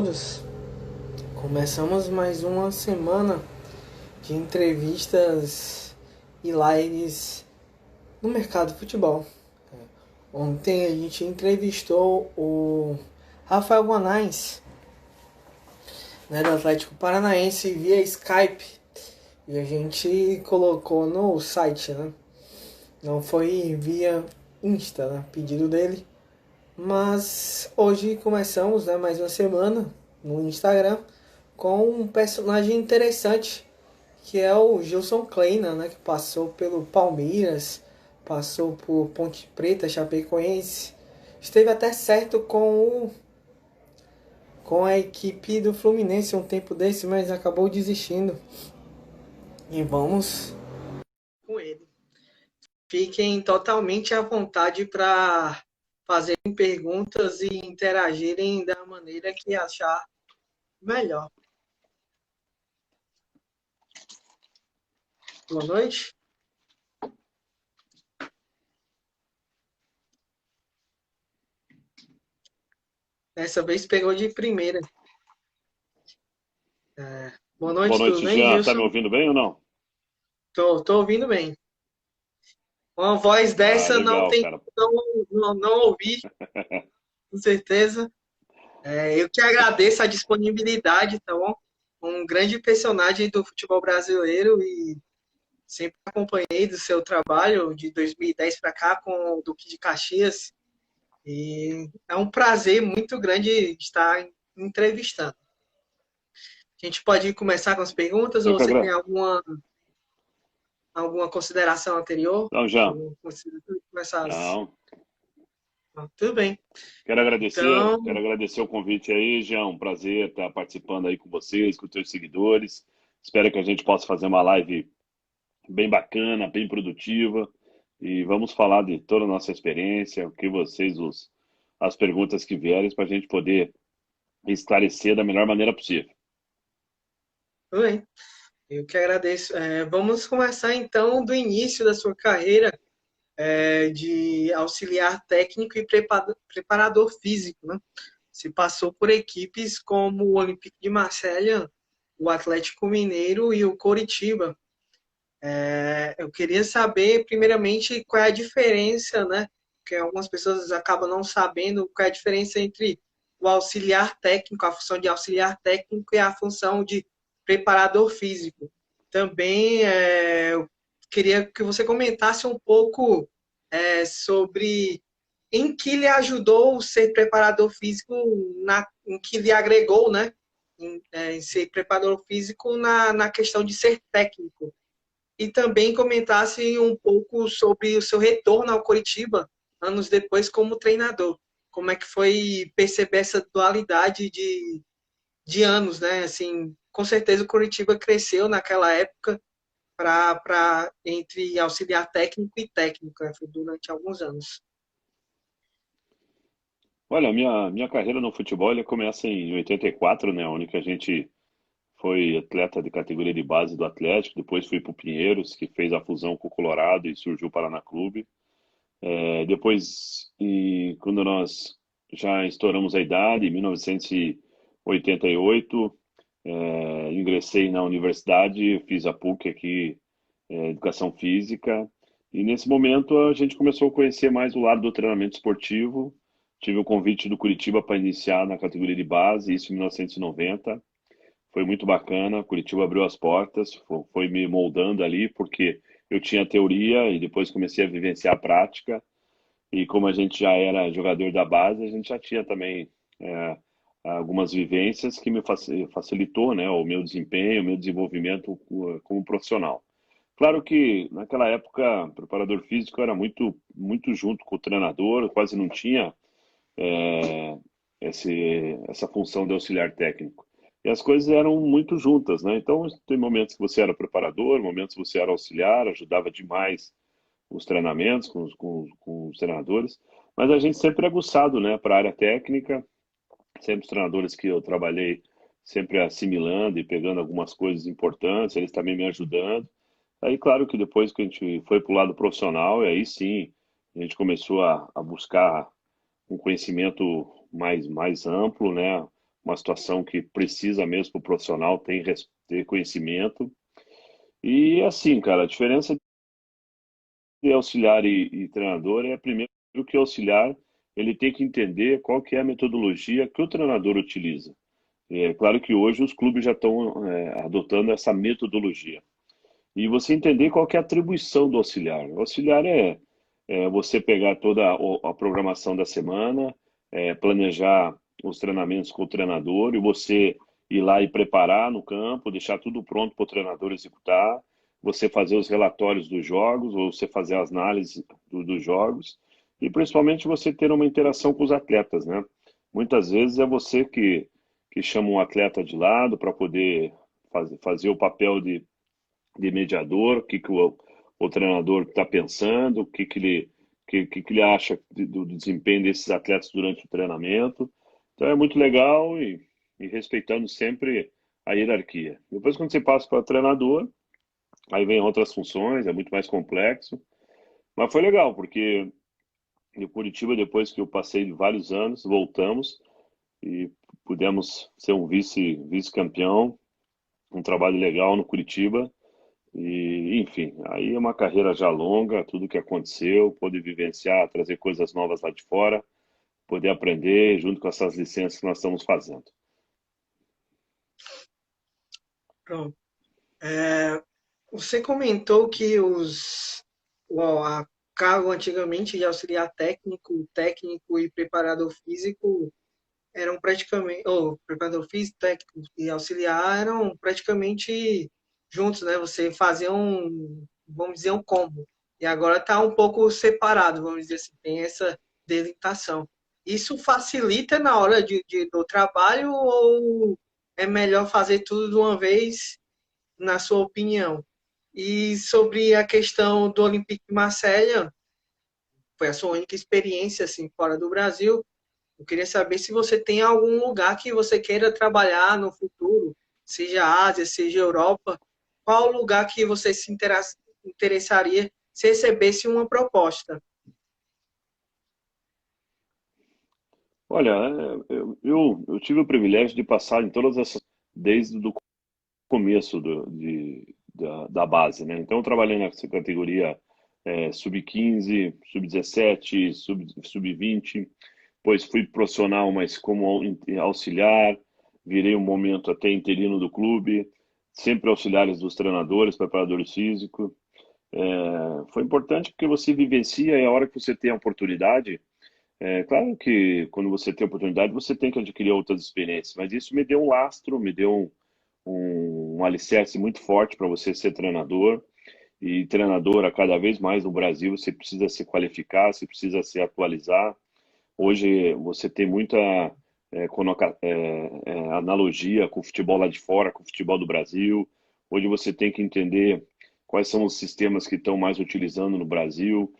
Todos. Começamos mais uma semana de entrevistas e lives no mercado de futebol. Ontem a gente entrevistou o Rafael Guanais, né, do Atlético Paranaense, via Skype, e a gente colocou no site, né? Não foi via Insta, né, pedido dele. Mas hoje começamos, né, mais uma semana no Instagram com um personagem interessante, que é o Gilson Kleina, né, que passou pelo Palmeiras, passou por Ponte Preta, Chapecoense, esteve até certo com a equipe do Fluminense um tempo desse, mas acabou desistindo. E vamos com ele. Fiquem totalmente à vontade para fazerem perguntas e interagirem da maneira que achar melhor. Boa noite. Dessa vez pegou de primeira. Boa Boa noite, tudo noite, bem, Jean. Tá me Gilson? ouvindo bem ou não? Tô ouvindo bem. Uma voz Ah, dessa não legal, tem cara. não ouvi, com certeza. Eu que agradeço a disponibilidade, tá bom? Um grande personagem do futebol brasileiro e sempre acompanhei do seu trabalho de 2010 para cá com o Duque de Caxias. E é um prazer muito grande estar entrevistando. A gente pode começar com as perguntas Eu ou que você tem agradeço. alguma consideração anterior? Não, Jean. Eu consigo começar Não. tudo bem. Quero Então, agradecer o convite aí, Jean. Um prazer estar participando aí com vocês, com os teus seguidores. Espero que a gente possa fazer uma live bem bacana, bem produtiva. E vamos falar de toda a nossa experiência, o que vocês, as perguntas que vierem, para a gente poder esclarecer da melhor maneira possível. tudo bem. Eu que agradeço. Vamos começar então do início da sua carreira de auxiliar técnico e preparador físico, né? Se passou por equipes como o Olympique de Marselha, o Atlético Mineiro e o Coritiba. Eu queria saber, primeiramente, qual é a diferença, né? Porque algumas pessoas acabam não sabendo qual é a diferença entre o auxiliar técnico, a função de auxiliar técnico e a função de preparador físico. Também eu queria que você comentasse um pouco sobre em que lhe ajudou ser preparador físico, em que lhe agregou, né? Em ser preparador físico na questão de ser técnico e também comentasse um pouco sobre o seu retorno ao Coritiba anos depois como treinador. Como é que foi perceber essa dualidade de anos, né? Assim, com certeza o Coritiba cresceu naquela época entre auxiliar técnico e técnico, né? Foi durante alguns anos. Olha, a minha carreira no futebol ele começa em 84, né? Onde que a gente foi atleta de categoria de base do Atlético, depois fui para o Pinheiros, que fez a fusão com o Colorado e surgiu o Paraná Clube. Depois, quando nós já estouramos a idade, em 1988, ingressei na universidade, fiz a PUC aqui, Educação Física, e nesse momento a gente começou a conhecer mais o lado do treinamento esportivo. Tive o convite do Curitiba para iniciar na categoria de base, isso em 1990. Foi muito bacana, Curitiba abriu as portas, foi me moldando ali, porque eu tinha teoria e depois comecei a vivenciar a prática. E como a gente já era jogador da base, a gente já tinha também é, algumas vivências que me facilitou, né, o meu desempenho, o meu desenvolvimento como profissional. Claro que naquela época, o preparador físico era muito junto com o treinador, quase não tinha é, essa função de auxiliar técnico. E as coisas eram muito juntas, né? Então, tem momentos que você era preparador, momentos que você era auxiliar, ajudava demais os treinamentos com os treinadores, mas a gente sempre é aguçado, né, para a área técnica, sempre os treinadores que eu trabalhei, sempre assimilando e pegando algumas coisas importantes, eles também me ajudando. Aí, claro que depois que a gente foi para o lado profissional, e aí sim, a gente começou a buscar um conhecimento mais amplo, né? uma situação que precisa mesmo o profissional ter conhecimento. E assim, cara, a diferença de auxiliar e treinador é primeiro que o auxiliar ele tem que entender qual que é a metodologia que o treinador utiliza. É claro que hoje os clubes já estão adotando essa metodologia. E você entender qual que é a atribuição do auxiliar. O auxiliar é você pegar toda a programação da semana, planejar os treinamentos com o treinador e você ir lá e preparar no campo, deixar tudo pronto para o treinador executar, você fazer os relatórios dos jogos, ou você fazer as análises dos jogos, e principalmente você ter uma interação com os atletas, né? Muitas vezes é você que chama um atleta de lado para poder fazer o papel de mediador, o que, que o treinador está pensando, que ele acha do desempenho desses atletas durante o treinamento. Então é muito legal e respeitando sempre a hierarquia. Depois, quando você passa para treinador, aí vem outras funções, é muito mais complexo. Mas foi legal, porque em Curitiba, depois que eu passei vários anos, voltamos e pudemos ser um vice-campeão, um trabalho legal no Curitiba. E, enfim, aí é uma carreira já longa, tudo que aconteceu, poder vivenciar, trazer coisas novas lá de fora, poder aprender junto com essas licenças que nós estamos fazendo. Pronto. Você comentou que a cargo antigamente de auxiliar técnico e preparador físico eram praticamente, ou preparador físico, técnico e auxiliar eram praticamente juntos, né? Você fazia vamos dizer, um combo. E agora está um pouco separado, vamos dizer assim, tem essa delimitação. Isso facilita na hora do trabalho ou é melhor fazer tudo de uma vez, na sua opinião? E sobre a questão do Olympique de Marselha, foi a sua única experiência assim fora do Brasil. Eu queria saber se você tem algum lugar que você queira trabalhar no futuro, seja Ásia, seja Europa. Qual lugar que você se interessaria se recebesse uma proposta? Olha, eu tive o privilégio de passar em todas essas, desde o começo da base, né? Então, eu trabalhei nessa categoria sub-15, sub-17, sub-20, depois fui profissional, mas como auxiliar, virei um momento até interino do clube, sempre auxiliares dos treinadores, preparadores físicos. Foi importante porque você vivencia e a hora que você tem a oportunidade, claro que quando você tem a oportunidade, você tem que adquirir outras experiências, mas isso me deu um lastro, me deu um alicerce muito forte para você ser treinador. E treinador, a cada vez mais no Brasil, você precisa se qualificar, você precisa se atualizar. Hoje você tem muita analogia com o futebol lá de fora, com o futebol do Brasil. Hoje você tem que entender quais são os sistemas que estão mais utilizando no Brasil,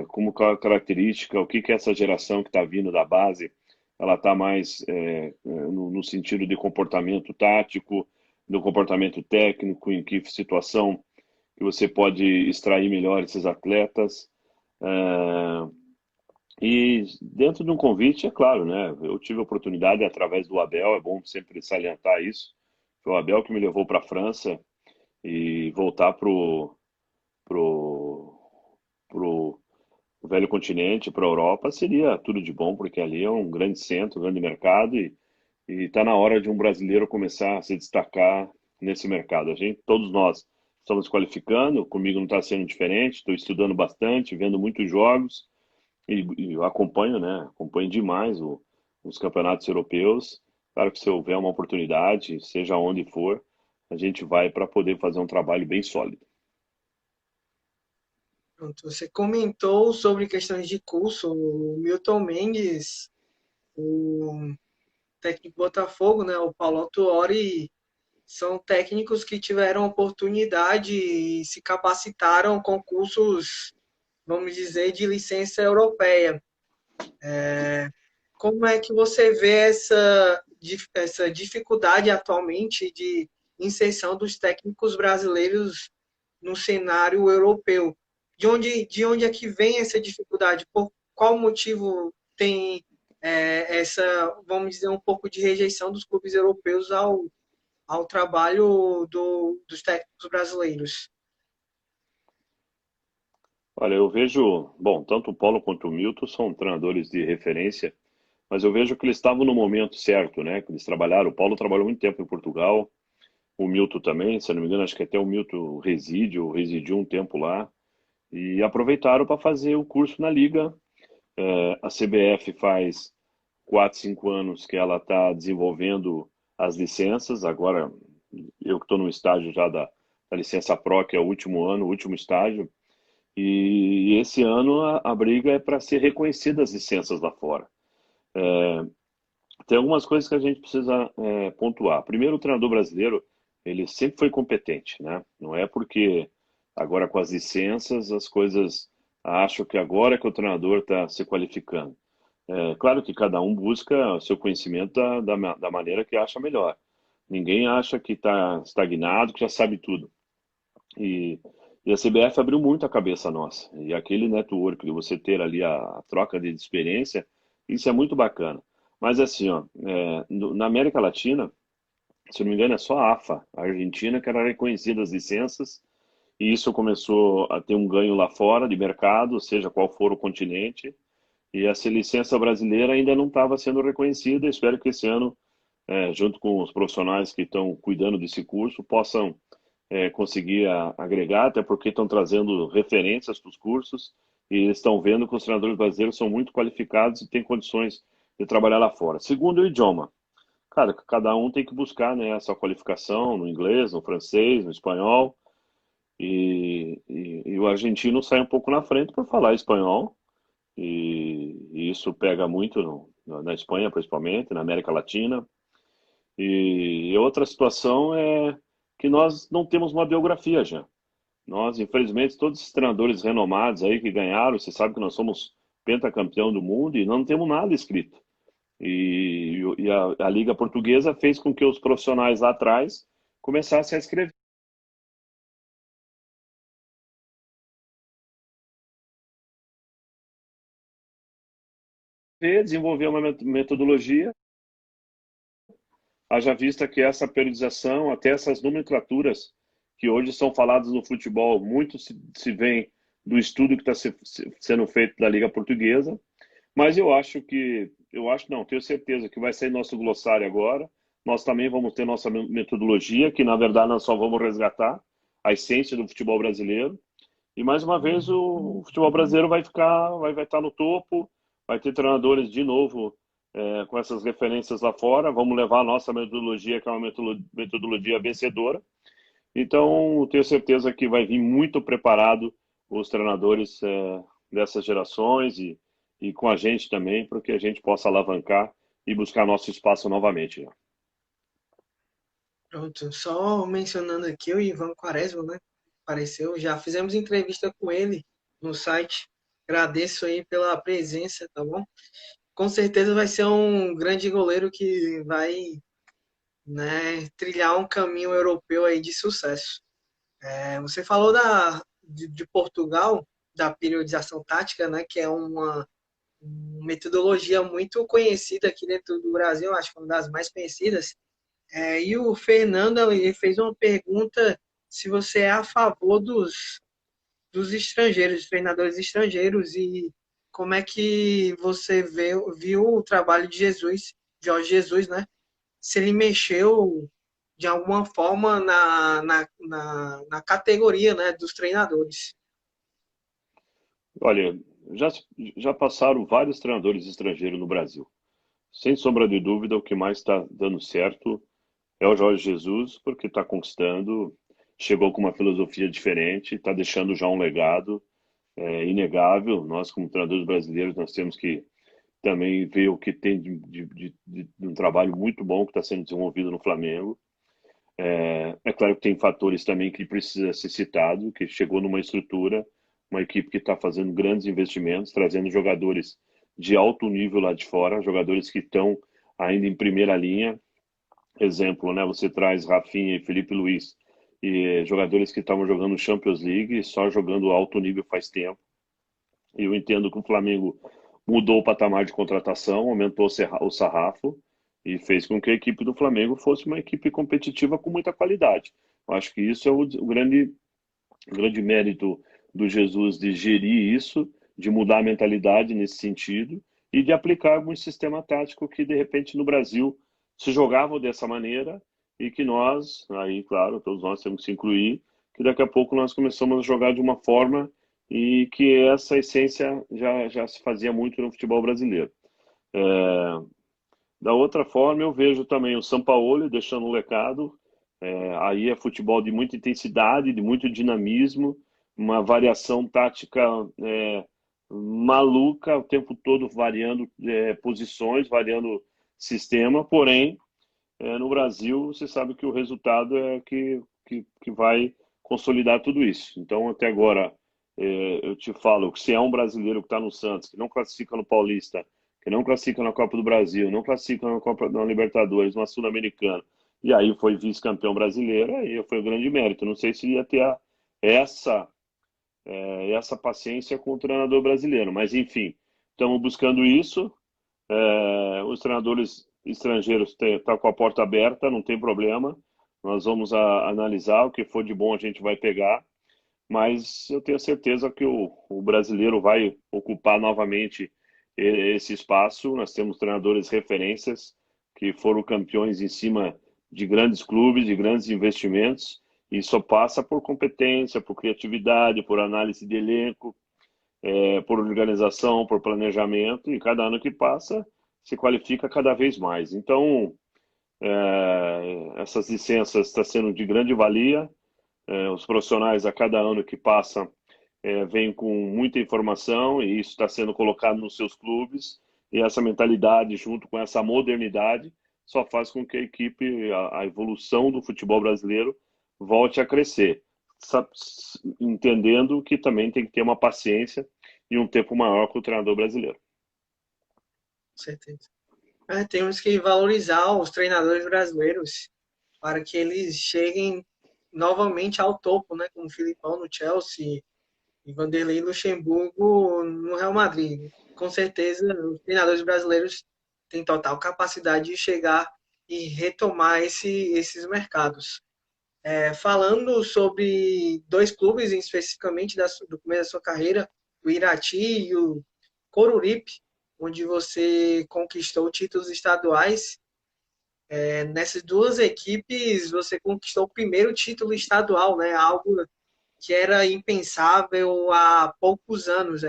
como característica, o que que essa geração que está vindo da base, ela está mais no sentido de comportamento tático, do comportamento técnico, em que situação que você pode extrair melhor esses atletas. E dentro de um convite, é claro, né? Eu tive a oportunidade através do Abel, é bom sempre salientar isso. Foi o Abel que me levou para a França e voltar pro, pro velho continente, para a Europa, seria tudo de bom, porque ali é um grande centro, um grande mercado e está na hora de um brasileiro começar a se destacar nesse mercado. A gente, todos nós, estamos qualificando, comigo não está sendo diferente, estou estudando bastante, vendo muitos jogos e eu acompanho, né? Acompanho demais os campeonatos europeus. Claro que se houver uma oportunidade, seja onde for, a gente vai para poder fazer um trabalho bem sólido. Pronto, você comentou sobre questões de curso. O Milton Mendes, o técnico Botafogo, né, o Paulo Autuori, são técnicos que tiveram oportunidade e se capacitaram com cursos, vamos dizer, de licença europeia. Como é que você vê essa dificuldade atualmente de inserção dos técnicos brasileiros no cenário europeu? De onde é que vem essa dificuldade? Por qual motivo tem essa, vamos dizer, um pouco de rejeição dos clubes europeus ao trabalho dos técnicos brasileiros. Olha, eu vejo, bom, tanto o Paulo quanto o Milton são treinadores de referência, mas eu vejo que eles estavam no momento certo, né? Que eles trabalharam. O Paulo trabalhou muito tempo em Portugal, o Milton também, se eu não me engano, acho que até o Milton residiu um tempo lá, e aproveitaram para fazer o curso na Liga. A CBF faz 4, 5 anos que ela está desenvolvendo as licenças. Agora, eu que estou no estágio já da licença Pro, que é o último ano, o último estágio, e esse ano a briga é para ser reconhecida as licenças lá fora. Tem algumas coisas que a gente precisa pontuar. Primeiro, o treinador brasileiro, ele sempre foi competente, né? Não é porque agora com as licenças as coisas acham que agora que o treinador está se qualificando. É claro que cada um busca o seu conhecimento da maneira que acha melhor. Ninguém acha que está estagnado, que já sabe tudo. E, e a CBF abriu muito a cabeça nossa. E aquele network de você ter ali a troca de experiência, isso é muito bacana. Mas assim, ó, na América Latina, se eu não me engano, é só a AFA, a Argentina, que era reconhecida as licenças, e isso começou a ter um ganho lá fora de mercado, seja qual for o continente, e essa licença brasileira ainda não estava sendo reconhecida. Espero que esse ano, junto com os profissionais que estão cuidando desse curso, possam conseguir agregar, até porque estão trazendo referências para os cursos e estão vendo que os treinadores brasileiros são muito qualificados e têm condições de trabalhar lá fora. Segundo, o idioma. Cara, cada um tem que buscar, né, essa qualificação no inglês, no francês, no espanhol. E o argentino sai um pouco na frente para falar espanhol. E isso pega muito na Espanha, principalmente, na América Latina. E outra situação é que nós não temos uma biografia já. Nós, infelizmente, todos esses treinadores renomados aí que ganharam, você sabe que nós somos pentacampeão do mundo e não temos nada escrito. E a Liga Portuguesa fez com que os profissionais lá atrás começassem a escrever, desenvolver uma metodologia. Haja vista que essa periodização, até essas nomenclaturas que hoje são faladas no futebol, muito se vem do estudo que está sendo feito da Liga Portuguesa, mas eu acho não, tenho certeza que vai sair nosso glossário agora. Nós também vamos ter nossa metodologia, que na verdade nós só vamos resgatar a essência do futebol brasileiro. E mais uma vez o futebol brasileiro vai estar no topo, vai ter treinadores de novo com essas referências lá fora. Vamos levar a nossa metodologia, que é uma metodologia vencedora. Então, tenho certeza que vai vir muito preparado os treinadores dessas gerações e com a gente também, para que a gente possa alavancar e buscar nosso espaço novamente, né? Pronto, só mencionando aqui o Ivan Quaresma, né? Apareceu, já fizemos entrevista com ele no site. Agradeço aí pela presença, tá bom? Com certeza vai ser um grande goleiro que vai, né, trilhar um caminho europeu aí de sucesso. Você falou de Portugal, da periodização tática, né, que é uma metodologia muito conhecida aqui dentro do Brasil, acho que é uma das mais conhecidas. E o Fernando ele fez uma pergunta se você é a favor dos estrangeiros, dos treinadores estrangeiros, e como é que você viu o trabalho de Jesus, Jorge Jesus, né? Se ele mexeu de alguma forma na categoria, né, dos treinadores. Olha, já, já passaram vários treinadores estrangeiros no Brasil. Sem sombra de dúvida, o que mais está dando certo é o Jorge Jesus, porque está conquistando, chegou com uma filosofia diferente, está deixando já um legado inegável. Nós, como treinadores brasileiros, nós temos que também ver o que tem de um trabalho muito bom que está sendo desenvolvido no Flamengo. É claro que tem fatores também que precisa ser citado, que chegou numa estrutura, uma equipe que está fazendo grandes investimentos, trazendo jogadores de alto nível lá de fora, jogadores que estão ainda em primeira linha. Exemplo, né? Você traz Rafinha e Felipe Luiz, e jogadores que estavam jogando Champions League, só jogando alto nível faz tempo. E eu entendo que o Flamengo mudou o patamar de contratação, aumentou o sarrafo e fez com que a equipe do Flamengo fosse uma equipe competitiva com muita qualidade. Eu acho que isso é o grande mérito do Jesus de gerir isso, de mudar a mentalidade nesse sentido e de aplicar algum sistema tático que, de repente, no Brasil se jogava dessa maneira e que nós, aí, claro, todos nós temos que se incluir, que daqui a pouco nós começamos a jogar de uma forma e que essa essência já se fazia muito no futebol brasileiro. É, da outra forma, eu vejo também o Sampaoli deixando um legado. Aí é futebol de muita intensidade, de muito dinamismo, uma variação tática maluca, o tempo todo variando posições, variando sistema. Porém, no Brasil, você sabe que o resultado é que vai consolidar tudo isso. Então, até agora, eu te falo que se é um brasileiro que está no Santos, que não classifica no Paulista, que não classifica na Copa do Brasil, não classifica na Copa da Libertadores, na Sul-Americana, e aí foi vice-campeão brasileiro, aí foi um grande mérito. Não sei se ia ter essa, essa paciência com o treinador brasileiro, mas enfim, estamos buscando isso. Os treinadores estrangeiros estão com a porta aberta, não tem problema. Nós vamos analisar o que for de bom, a gente vai pegar, mas eu tenho certeza que o brasileiro vai ocupar novamente esse espaço. Nós temos treinadores referências que foram campeões em cima de grandes clubes, de grandes investimentos, e só passa por competência, por criatividade, por análise de elenco, por organização, por planejamento, e cada ano que passa se qualifica cada vez mais. Então, essas licenças estão sendo de grande valia. Os profissionais, a cada ano que passa, vêm com muita informação e isso está sendo colocado nos seus clubes. E essa mentalidade, junto com essa modernidade, só faz com que a equipe, a evolução do futebol brasileiro, volte a crescer, entendendo que também tem que ter uma paciência e um tempo maior com o treinador brasileiro. Com certeza. Temos que valorizar os treinadores brasileiros para que eles cheguem novamente ao topo, né? Como o Filipão no Chelsea e Vanderlei Luxemburgo no Real Madrid. Com certeza, os treinadores brasileiros têm total capacidade de chegar e retomar esses mercados. Falando sobre dois clubes, especificamente do começo da sua carreira, o Irati e o Coruripe, onde você conquistou títulos estaduais. Nessas duas equipes, você conquistou o primeiro título estadual, né? Algo que era impensável há poucos anos.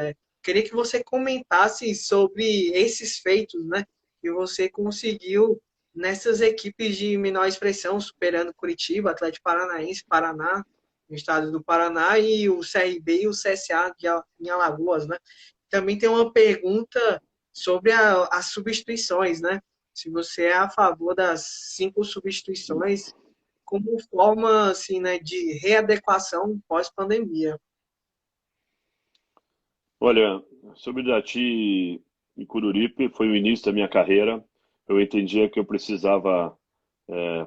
Queria que você comentasse sobre esses feitos, né? Que você conseguiu nessas equipes de menor expressão, superando Curitiba, Atlético Paranaense, Paraná, no estado do Paraná, e o CRB e o CSA em Alagoas, né? Também tem uma pergunta sobre as substituições, né? Se você é a favor das 5 substituições como forma assim, né, de readequação pós-pandemia. Olha, sobre Irati e Cururipe, foi o início da minha carreira. Eu entendia que eu precisava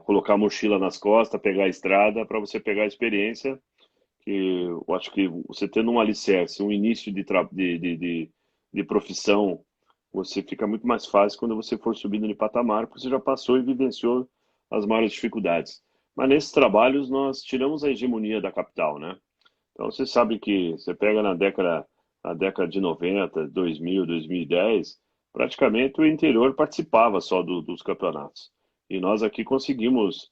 colocar a mochila nas costas, pegar a estrada, para você pegar a experiência. Que eu acho que você tendo um alicerce, um início de profissão, você fica muito mais fácil quando você for subindo de patamar, porque você já passou e vivenciou as maiores dificuldades. Mas nesses trabalhos nós tiramos a hegemonia da capital, né? Então você sabe que você pega na década de 90, 2000, 2010, praticamente o interior participava só dos campeonatos. E nós aqui conseguimos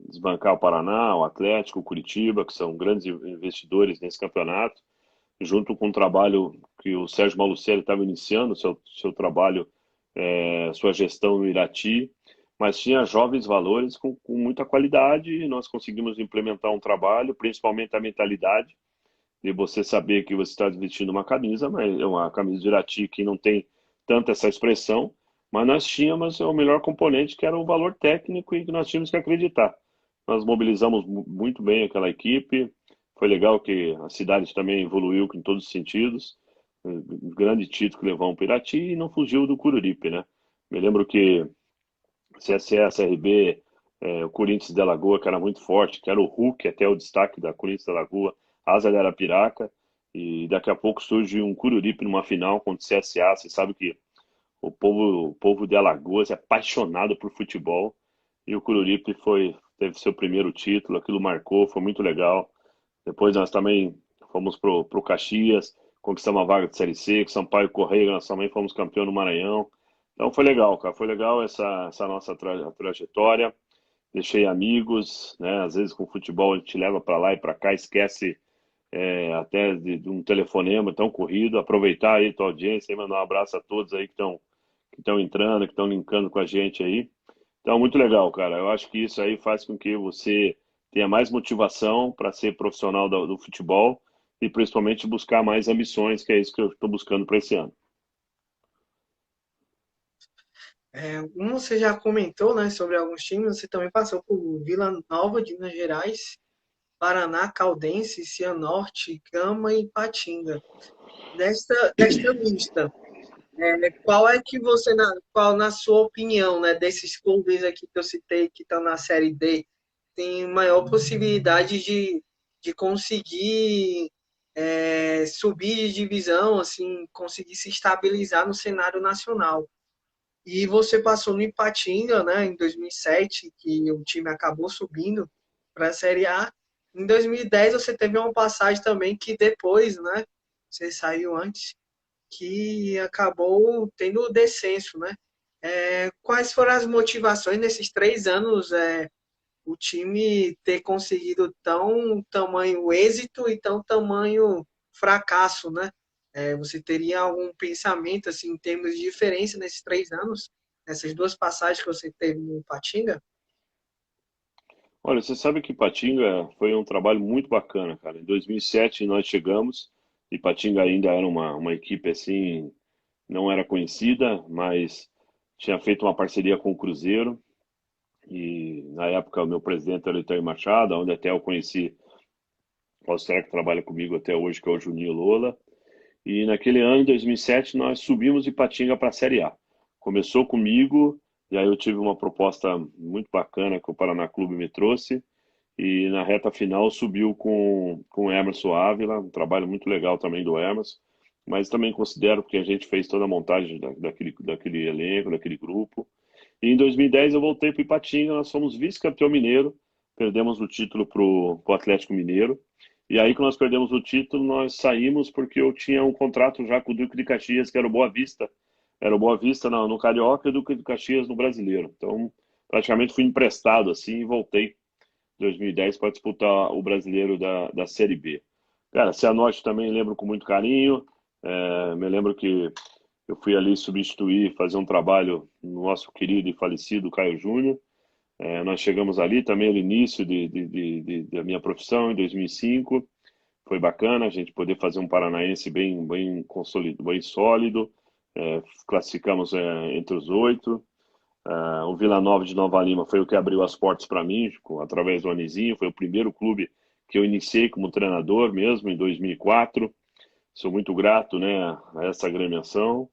desbancar o Paraná, o Atlético, o Curitiba, que são grandes investidores nesse campeonato, junto com o trabalho que o Sérgio Malucelli estava iniciando, seu trabalho, sua gestão no Irati, mas tinha jovens valores com muita qualidade e nós conseguimos implementar um trabalho, principalmente a mentalidade, de você saber que você está vestindo uma camisa, mas é uma camisa de Irati que não tem tanta essa expressão, mas nós tínhamos o melhor componente, que era o valor técnico e que nós tínhamos que acreditar. Nós mobilizamos muito bem aquela equipe, foi legal que a cidade também evoluiu em todos os sentidos, um grande título que levou para o Irati e não fugiu do Cururipe, né? Me lembro que CSE, CRB, o Corinthians de Alagoas, que era muito forte, que era o Hulk, até o destaque da Corinthians de Alagoas, Asa de Arapiraca, E daqui a pouco surge um Coruripe numa final contra o CSA. Você sabe que o povo de Alagoas é apaixonado por futebol. E o Coruripe teve seu primeiro título, aquilo marcou, foi muito legal. Depois nós também fomos pro Caxias, conquistamos a vaga de Série C, com Sampaio Correia, nós também fomos campeão no Maranhão. Então foi legal, cara, foi legal essa nossa trajetória. Deixei amigos, né? Às vezes com o futebol a gente leva para lá e para cá, esquece até de um telefonema tão corrido. Aproveitar aí tua audiência e mandar um abraço a todos aí que estão entrando, que estão linkando com a gente aí. Então, muito legal, cara. Eu acho que isso aí faz com que você tenha mais motivação para ser profissional do futebol e principalmente buscar mais ambições, que é isso que eu estou buscando para esse ano. Como você já comentou, né, sobre alguns times, você também passou por Vila Nova de Minas Gerais, Paraná, Caldense, Cianorte, Gama e Ipatinga. Desta lista, qual é que você, qual na sua opinião, né, desses clubes aqui que eu citei que estão na Série D, tem maior possibilidade de conseguir subir de divisão, assim, conseguir se estabilizar no cenário nacional? E você passou no Ipatinga, né, em 2007, que o time acabou subindo para a Série A. Em 2010 você teve uma passagem também que depois, né, você saiu antes, que acabou tendo o descenso, né? Quais foram as motivações nesses 3 anos, o time ter conseguido tão tamanho êxito e tão tamanho fracasso, né? Você teria algum pensamento assim em termos de diferença nesses 3 anos, nessas duas passagens que você teve no Patinga? Olha, você sabe que Ipatinga foi um trabalho muito bacana, cara. Em 2007 nós chegamos, Ipatinga ainda era uma equipe assim, não era conhecida, mas tinha feito uma parceria com o Cruzeiro. E na época o meu presidente era o Itair Machado, onde até eu conheci o auxiliar que trabalha comigo até hoje, que é o Juninho Lola. E naquele ano, em 2007, nós subimos de Ipatinga para a Série A. Começou comigo, e aí eu tive uma proposta muito bacana que o Paraná Clube me trouxe. E na reta final subiu com o Emerson Ávila, um trabalho muito legal também do Emerson. Mas também considero que a gente fez toda a montagem daquele elenco, daquele grupo. E em 2010 eu voltei para Ipatinga, nós fomos vice-campeão mineiro, perdemos o título para o Atlético Mineiro. E aí que nós perdemos o título, nós saímos porque eu tinha um contrato já com o Duque de Caxias, que era o Boa Vista. Era o Boa Vista no Carioca e o Duque de Caxias no Brasileiro. Então, praticamente fui emprestado assim e voltei em 2010 para disputar o Brasileiro da Série B. Cara, Cianorte também lembro com muito carinho. Me lembro que eu fui ali substituir, fazer um trabalho no nosso querido e falecido Caio Júnior. Nós chegamos ali também no início da minha profissão, em 2005. Foi bacana a gente poder fazer um paranaense bem consolidado, bem sólido. Classificamos entre os 8. O Vila Nova de Nova Lima foi o que abriu as portas para mim, através do Anizinho. Foi o primeiro clube que eu iniciei como treinador mesmo, em 2004. Sou muito grato, né, a essa agremiação.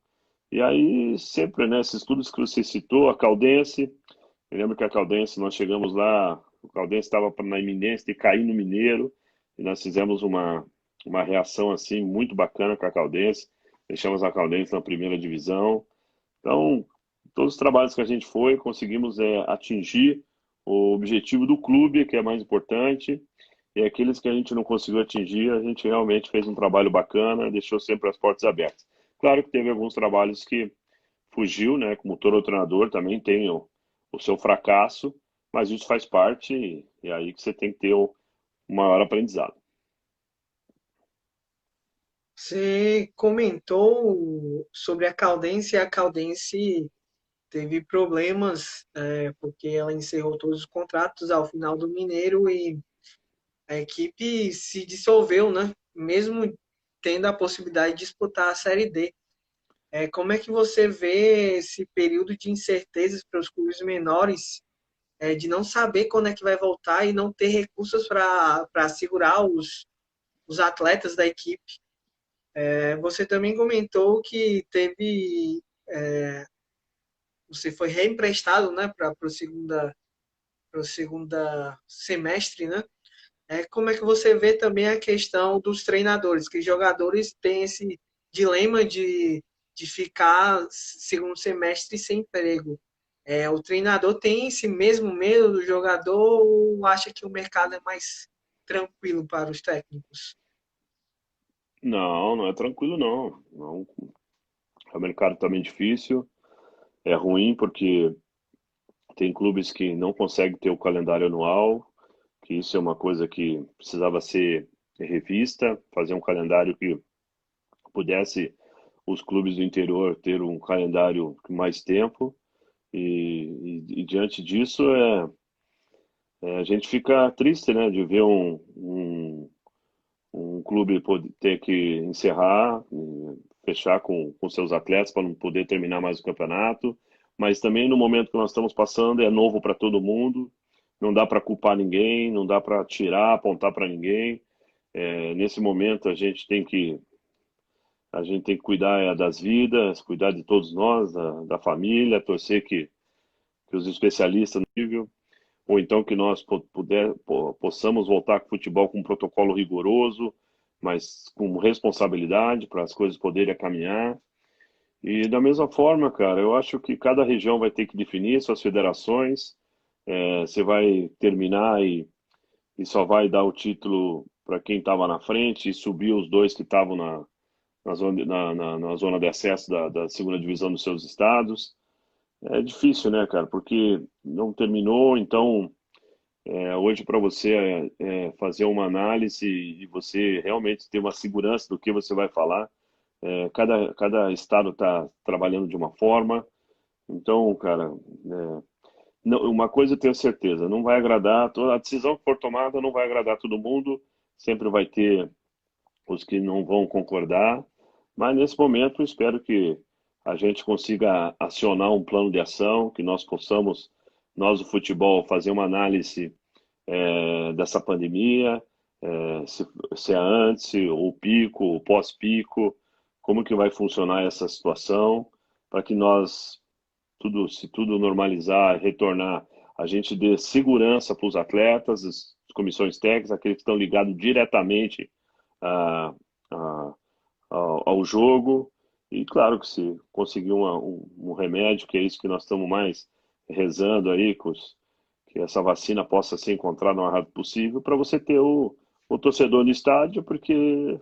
E aí, sempre, né, esses clubes que você citou, a Caldense, eu lembro que a Caldense, nós chegamos lá, o Caldense estava na iminência de cair no Mineiro, e nós fizemos uma reação, assim, muito bacana com a Caldense, deixamos a Caldense na primeira divisão. Então, todos os trabalhos que a gente foi, conseguimos atingir o objetivo do clube, que é mais importante, e aqueles que a gente não conseguiu atingir, a gente realmente fez um trabalho bacana, deixou sempre as portas abertas. Claro que teve alguns trabalhos que fugiu, né? Como todo treinador também tem o seu fracasso, mas isso faz parte e é aí que você tem que ter o maior aprendizado. Você comentou sobre a Caldense, e a Caldense teve problemas, porque ela encerrou todos os contratos ao final do Mineiro e a equipe se dissolveu, né? Mesmo tendo a possibilidade de disputar a Série D. Como é que você vê esse período de incertezas para os clubes menores, de não saber quando é que vai voltar e não ter recursos para segurar os atletas da equipe? Você também comentou que você foi reemprestado, né, para o segunda semestre, né? Como é que você vê também a questão dos treinadores, que os jogadores têm esse dilema de ficar segundo semestre sem emprego. O treinador tem esse mesmo medo do jogador ou acha que o mercado é mais tranquilo para os técnicos? Não, não é tranquilo não. Não, o mercado também difícil, é ruim porque tem clubes que não conseguem ter o calendário anual, que isso é uma coisa que precisava ser revista, fazer um calendário que pudesse os clubes do interior ter um calendário com mais tempo e diante disso a gente fica triste, né, de ver um clube ter que encerrar, fechar com seus atletas para não poder terminar mais o campeonato, mas também no momento que nós estamos passando é novo para todo mundo, não dá para culpar ninguém, não dá para tirar, apontar para ninguém. Nesse momento a gente tem que cuidar das vidas, cuidar de todos nós, da família, torcer que os especialistas no nível, ou então que nós possamos voltar com o futebol com um protocolo rigoroso, mas com responsabilidade para as coisas poderem caminhar. E da mesma forma, cara, eu acho que cada região vai ter que definir suas federações. Você vai terminar e só vai dar o título para quem estava na frente e subir os dois que estavam na zona de acesso da segunda divisão dos seus estados. É difícil, né, cara? Porque não terminou, então hoje para você fazer uma análise e você realmente ter uma segurança do que você vai falar, cada estado está trabalhando de uma forma. Então, cara, uma coisa eu tenho certeza, não vai agradar, toda a decisão que for tomada não vai agradar todo mundo, sempre vai ter os que não vão concordar, mas nesse momento eu espero que a gente consiga acionar um plano de ação, que nós possamos, nós do futebol, fazer uma análise dessa pandemia, se é antes, o pico, o pós-pico, como que vai funcionar essa situação, para que nós, se tudo normalizar, retornar, a gente dê segurança para os atletas, as comissões técnicas, aqueles que estão ligados diretamente a, a, ao jogo. E claro que se conseguir um remédio, que é isso que nós estamos mais rezando aí, que essa vacina possa ser encontrada o mais rápido possível, para você ter o torcedor no estádio, porque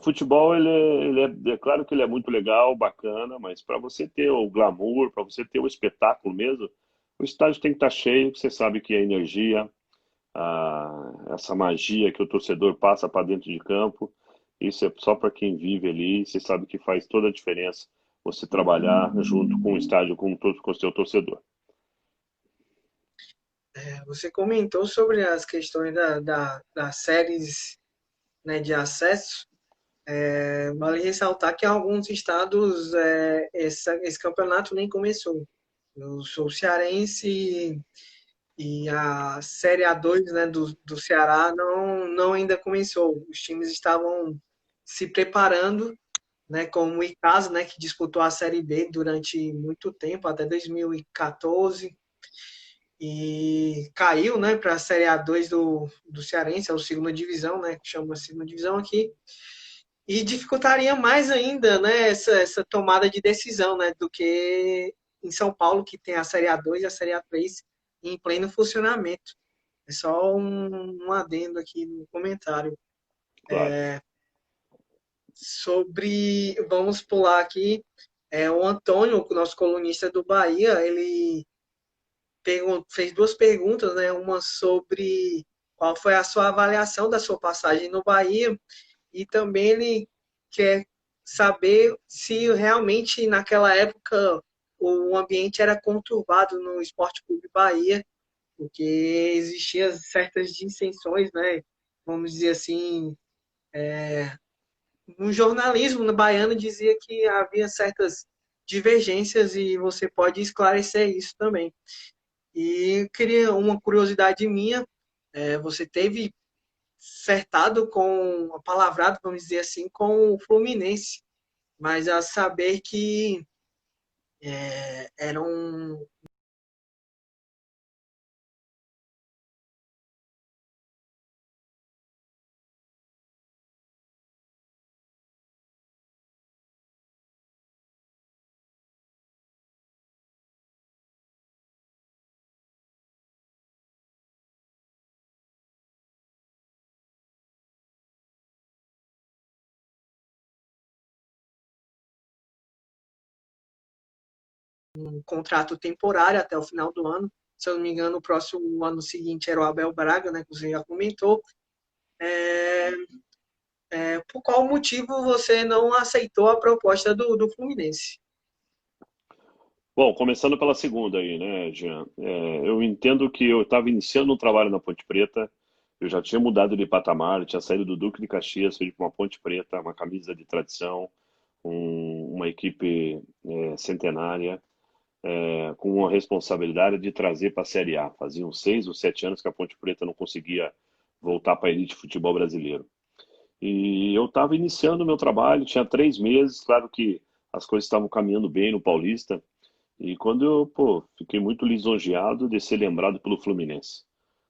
futebol é claro que ele é muito legal, bacana, mas para você ter o glamour, para você ter o espetáculo mesmo, o estádio tem que estar cheio, porque você sabe que a energia, essa magia que o torcedor passa para dentro de campo, isso é só para quem vive ali, você sabe que faz toda a diferença você trabalhar junto com o estádio, com o seu torcedor. Você comentou sobre as questões das séries, né, de acesso. Vale ressaltar que em alguns estados esse campeonato nem começou. Eu sou cearense e a Série A2, né, do Ceará não ainda começou. Os times estavam se preparando, né, como o Icasa, né, que disputou a Série B durante muito tempo, até 2014, e caiu, né, para a Série A2 do Cearense, é a segunda divisão, né, que chama a segunda divisão aqui, e dificultaria mais ainda, né, essa tomada de decisão, né, do que em São Paulo, que tem a Série A2 e a Série A3 em pleno funcionamento. É só um adendo aqui no comentário. Claro. Vamos pular aqui, o Antônio, o nosso colunista do Bahia, ele fez duas perguntas, né, uma sobre qual foi a sua avaliação da sua passagem no Bahia, e também ele quer saber se realmente naquela época o ambiente era conturbado no Esporte Clube Bahia, porque existiam certas dissensões, né? Vamos dizer assim, no jornalismo no baiano dizia que havia certas divergências e você pode esclarecer isso também. E queria uma curiosidade minha, você teve acertado com a palavrado, vamos dizer assim, com o Fluminense, mas a saber que era um um contrato temporário até o final do ano. Se eu não me engano, o próximo ano seguinte era o Abel Braga, né, que você já comentou. É, por qual motivo você não aceitou a proposta do Fluminense? Bom, começando pela segunda aí, né, Jean? Eu entendo que eu estava iniciando um trabalho na Ponte Preta, eu já tinha mudado de patamar, eu tinha saído do Duque de Caxias, fui para uma Ponte Preta, uma camisa de tradição, uma equipe centenária, com a responsabilidade de trazer para a Série A. Faziam 6 ou 7 anos que a Ponte Preta não conseguia voltar para a elite futebol brasileiro. E eu estava iniciando o meu trabalho, tinha 3 meses, claro que as coisas estavam caminhando bem no Paulista, e quando eu, fiquei muito lisonjeado de ser lembrado pelo Fluminense.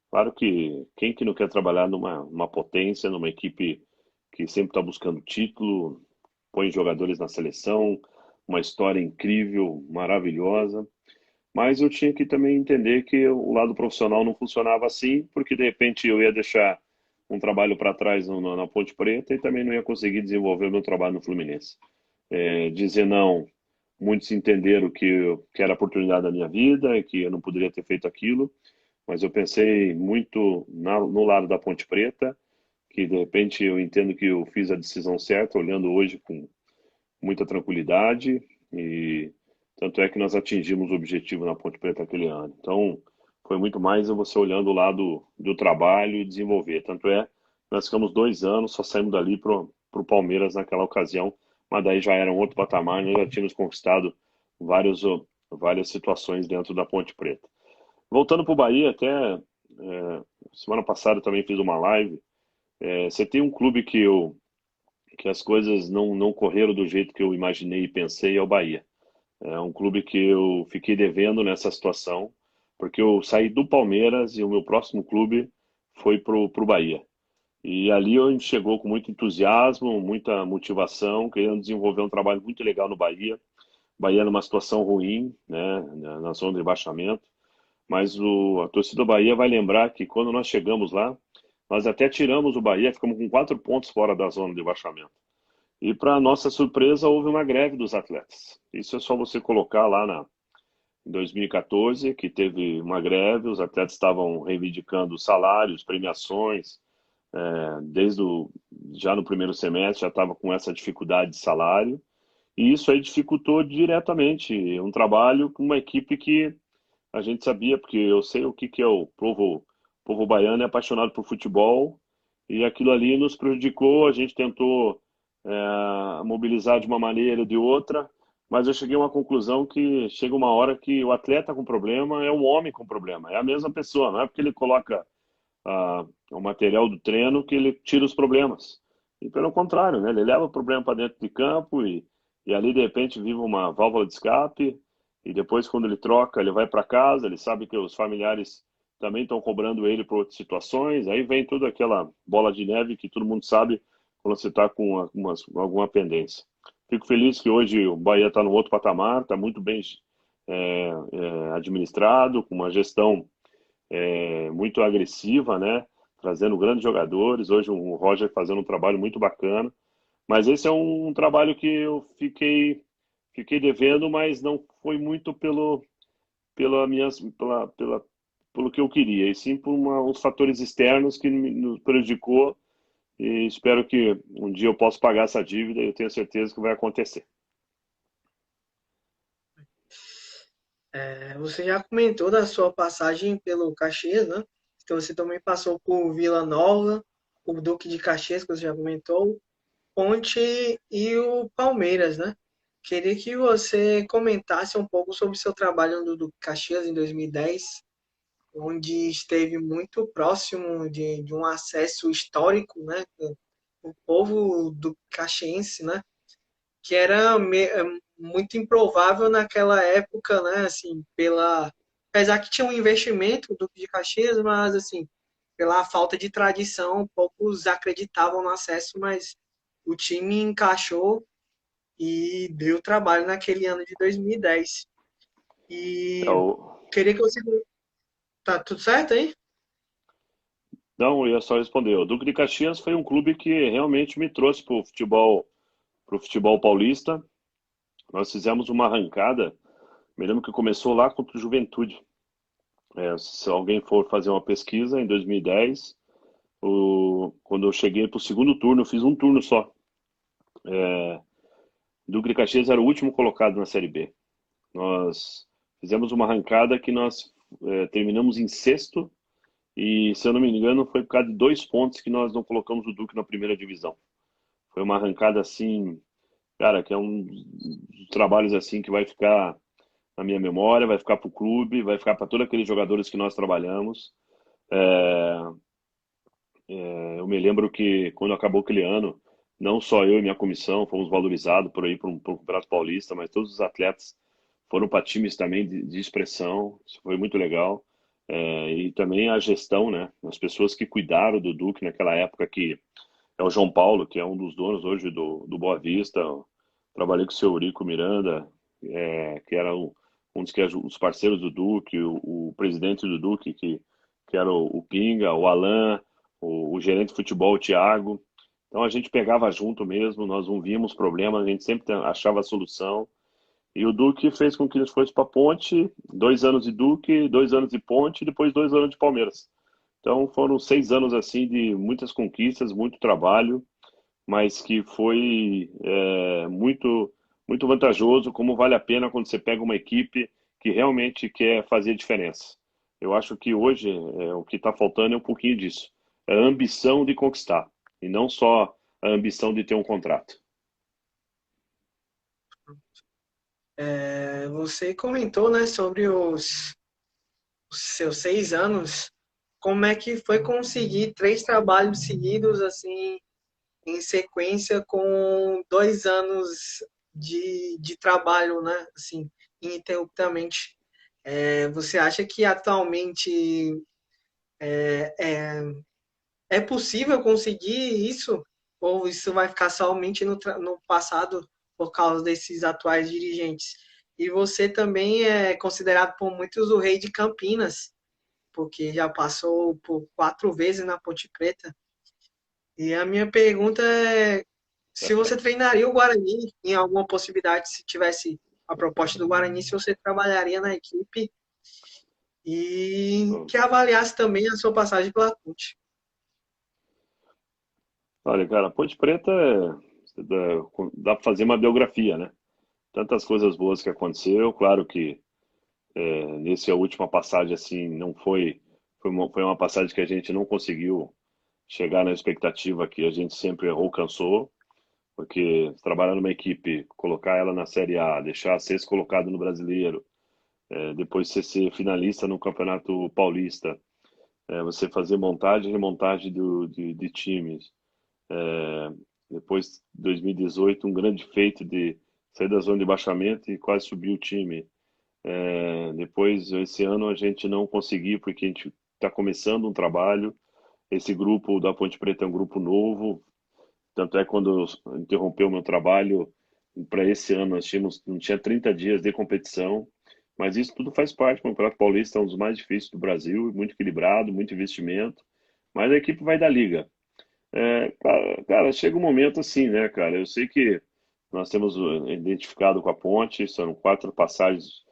Claro que quem que não quer trabalhar numa potência, numa equipe que sempre está buscando título, põe jogadores na seleção, uma história incrível, maravilhosa. Mas eu tinha que também entender que o lado profissional não funcionava assim, porque de repente eu ia deixar um trabalho para trás na Ponte Preta e também não ia conseguir desenvolver o meu trabalho no Fluminense. Dizer não, muitos entenderam que era a oportunidade da minha vida e que eu não poderia ter feito aquilo, mas eu pensei muito no lado da Ponte Preta, que de repente eu entendo que eu fiz a decisão certa, olhando hoje com muita tranquilidade, e tanto é que nós atingimos o objetivo na Ponte Preta aquele ano. Então, foi muito mais você olhando o lado do trabalho e desenvolver. Tanto é, nós ficamos 2 anos, só saímos dali para o Palmeiras naquela ocasião, mas daí já era um outro patamar, nós já tínhamos conquistado várias situações dentro da Ponte Preta. Voltando para o Bahia, até semana passada eu também fiz uma live. Você tem um clube que as coisas não correram do jeito que eu imaginei e pensei, é o Bahia. É um clube que eu fiquei devendo nessa situação, porque eu saí do Palmeiras e o meu próximo clube foi pro Bahia. E ali a gente chegou com muito entusiasmo, muita motivação, querendo desenvolver um trabalho muito legal no Bahia. Bahia numa situação ruim, né, na zona de rebaixamento. Mas a torcida do Bahia vai lembrar que quando nós chegamos lá, nós até tiramos o Bahia, ficamos com 4 pontos fora da zona de rebaixamento. E, para nossa surpresa, houve uma greve dos atletas. Isso é só você colocar lá em 2014, que teve uma greve, os atletas estavam reivindicando salários, premiações, já no primeiro semestre já estava com essa dificuldade de salário, e isso aí dificultou diretamente um trabalho com uma equipe que a gente sabia, porque eu sei o que é o povo baiano é apaixonado por futebol, e aquilo ali nos prejudicou, a gente tentou mobilizar de uma maneira ou de outra, mas eu cheguei a uma conclusão que chega uma hora que o atleta com problema é um homem com problema, é a mesma pessoa, não é porque ele coloca o material do treino que ele tira os problemas. E pelo contrário, né? Ele leva o problema para dentro de campo e ali de repente vive uma válvula de escape e depois quando ele troca, ele vai para casa, ele sabe que os familiares também estão cobrando ele por outras situações, aí vem toda aquela bola de neve que todo mundo sabe quando você está com alguma pendência. Fico feliz que hoje o Bahia está no outro patamar, está muito bem administrado, com uma gestão muito agressiva, né? Trazendo grandes jogadores. Hoje o Roger fazendo um trabalho muito bacana. Mas esse é um trabalho que eu fiquei devendo, mas não foi muito pelo que eu queria, e sim por uns fatores externos que nos prejudicou. E espero que um dia eu possa pagar essa dívida e eu tenho certeza que vai acontecer. Você já comentou da sua passagem pelo Caxias, né? Então você também passou por Vila Nova, o Duque de Caxias, que você já comentou, Ponte e o Palmeiras, né? Queria que você comentasse um pouco sobre o seu trabalho no Duque de Caxias em 2010, onde esteve muito próximo de um acesso histórico, né? O povo do caxiense, né? Que era muito improvável naquela época, né? Assim, apesar que tinha um investimento do Duque de Caxias, mas assim, pela falta de tradição, poucos acreditavam no acesso, mas o time encaixou e deu trabalho naquele ano de 2010. É E o... queria que você. Tá tudo certo aí? Não, eu ia só responder. O Duque de Caxias foi um clube que realmente me trouxe para o futebol paulista. Nós fizemos uma arrancada Me lembro que começou lá contra o Juventude. Se alguém for fazer uma pesquisa, em 2010, quando eu cheguei para o segundo turno, eu fiz um turno só. Duque de Caxias era o último colocado na Série B. Nós fizemos uma arrancada que nós terminamos em sexto e, se eu não me engano, foi por causa de 2 pontos que nós não colocamos o Duque na primeira divisão. Foi uma arrancada assim, cara, que é um dos trabalhos assim que vai ficar na minha memória, vai ficar para o clube, vai ficar para todos aqueles jogadores que nós trabalhamos. É, eu me lembro que quando acabou aquele ano, não só eu e minha comissão fomos valorizados por aí para um Campeonato Paulista, mas todos os atletas foram para times também de expressão, isso foi muito legal. E também a gestão, né? As pessoas que cuidaram do Duque naquela época, que é o João Paulo, que é um dos donos hoje do Boa Vista. Trabalhei com o seu Eurico Miranda, que era um dos os parceiros do Duque, o presidente do Duque, que era o Pinga, o Alan, o gerente de futebol, o Thiago. Então a gente pegava junto mesmo, nós não víamos problema, a gente sempre achava a solução. E o Duque fez com que eles fossem para a Ponte, 2 anos de Duque, 2 anos de Ponte, e depois 2 anos de Palmeiras. Então foram 6 anos assim de muitas conquistas, muito trabalho, mas que foi muito muito vantajoso, como vale a pena quando você pega uma equipe que realmente quer fazer diferença. Eu acho que hoje o que está faltando é um pouquinho disso, é a ambição de conquistar e não só a ambição de ter um contrato. Você comentou, né, sobre os seus 6 anos. Como é que foi conseguir 3 trabalhos seguidos, assim, em sequência, com 2 anos de trabalho, né, assim, ininterruptamente? Você acha que atualmente é possível conseguir isso? Ou isso vai ficar somente no passado por causa desses atuais dirigentes? E você também é considerado por muitos o rei de Campinas, porque já passou por 4 vezes na Ponte Preta. E a minha pergunta é se você treinaria o Guarani em alguma possibilidade, se tivesse a proposta do Guarani, se você trabalharia na equipe e que avaliasse também a sua passagem pela Ponte. Olha, cara, Ponte Preta dá para fazer uma biografia, né? Tantas coisas boas que aconteceu, claro que nesse a última passagem assim não foi uma passagem que a gente não conseguiu chegar na expectativa que a gente sempre alcançou, porque trabalhar numa equipe, colocar ela na Série A, deixar sexto colocado no Brasileiro, depois você ser finalista no Campeonato Paulista, você fazer montagem e remontagem de times. Depois, 2018, um grande feito de sair da zona de baixamento e quase subir o time. Depois, esse ano, a gente não conseguiu, porque a gente está começando um trabalho. Esse grupo da Ponte Preta é um grupo novo. Tanto é que quando eu interrompeu o meu trabalho, para esse ano, não tinha 30 dias de competição. Mas isso tudo faz parte. O Campeonato Paulista é um dos mais difíceis do Brasil, muito equilibrado, muito investimento. Mas a equipe vai dar liga. Cara, chega um momento assim, né, cara? Eu sei que nós temos identificado com a Ponte, são 4 passagens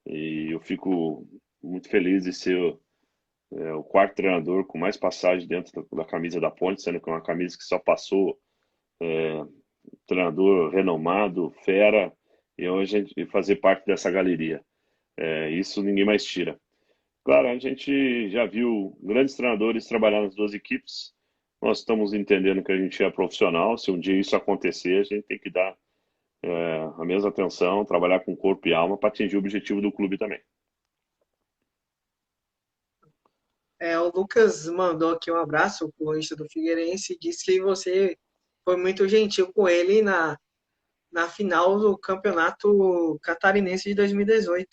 e eu fico muito feliz de ser o quarto treinador com mais passagem dentro da camisa da Ponte, sendo que é uma camisa que só passou treinador renomado, fera, e hoje a gente fazer parte dessa galeria. Isso ninguém mais tira. Claro, a gente já viu grandes treinadores trabalhar nas duas equipes. Nós estamos entendendo que a gente é profissional. Se um dia isso acontecer, a gente tem que dar a mesma atenção, trabalhar com corpo e alma para atingir o objetivo do clube também. O Lucas mandou aqui um abraço, o colunista do Figueirense, e disse que você foi muito gentil com ele na final do Campeonato Catarinense de 2018.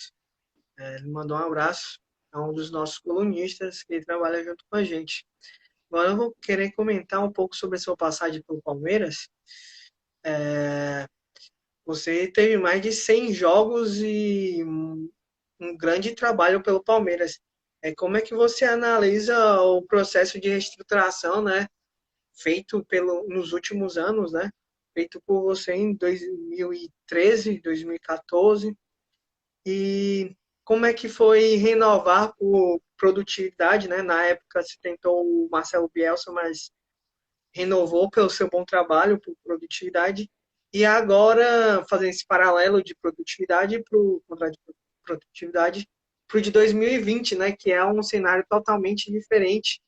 Ele mandou um abraço a um dos nossos colunistas que trabalha junto com a gente. Agora eu vou querer comentar um pouco sobre a sua passagem pelo Palmeiras. Você teve mais de 100 jogos e um grande trabalho pelo Palmeiras. Como é que você analisa o processo de reestruturação, né, feito nos últimos anos, né, feito por você em 2013, 2014, E como é que foi renovar por produtividade, né? Na época se tentou o Marcelo Bielsa, mas renovou pelo seu bom trabalho, por produtividade. E agora, fazendo esse paralelo de produtividade para o contrato de produtividade para o de 2020, né? Que é um cenário totalmente diferente,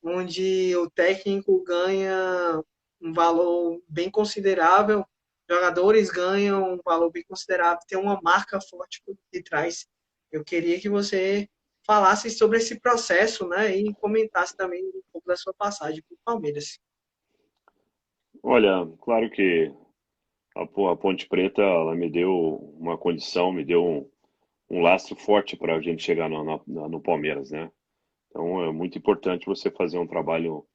onde o técnico ganha um valor bem considerável, jogadores ganham um valor bem considerável, tem uma marca forte por detrás. Eu queria que você falasse sobre esse processo, né, e comentasse também um pouco da sua passagem por Palmeiras. Olha, claro que a Ponte Preta, ela me deu uma condição, me deu um lastro forte para a gente chegar no Palmeiras, né? Então é muito importante você fazer um trabalho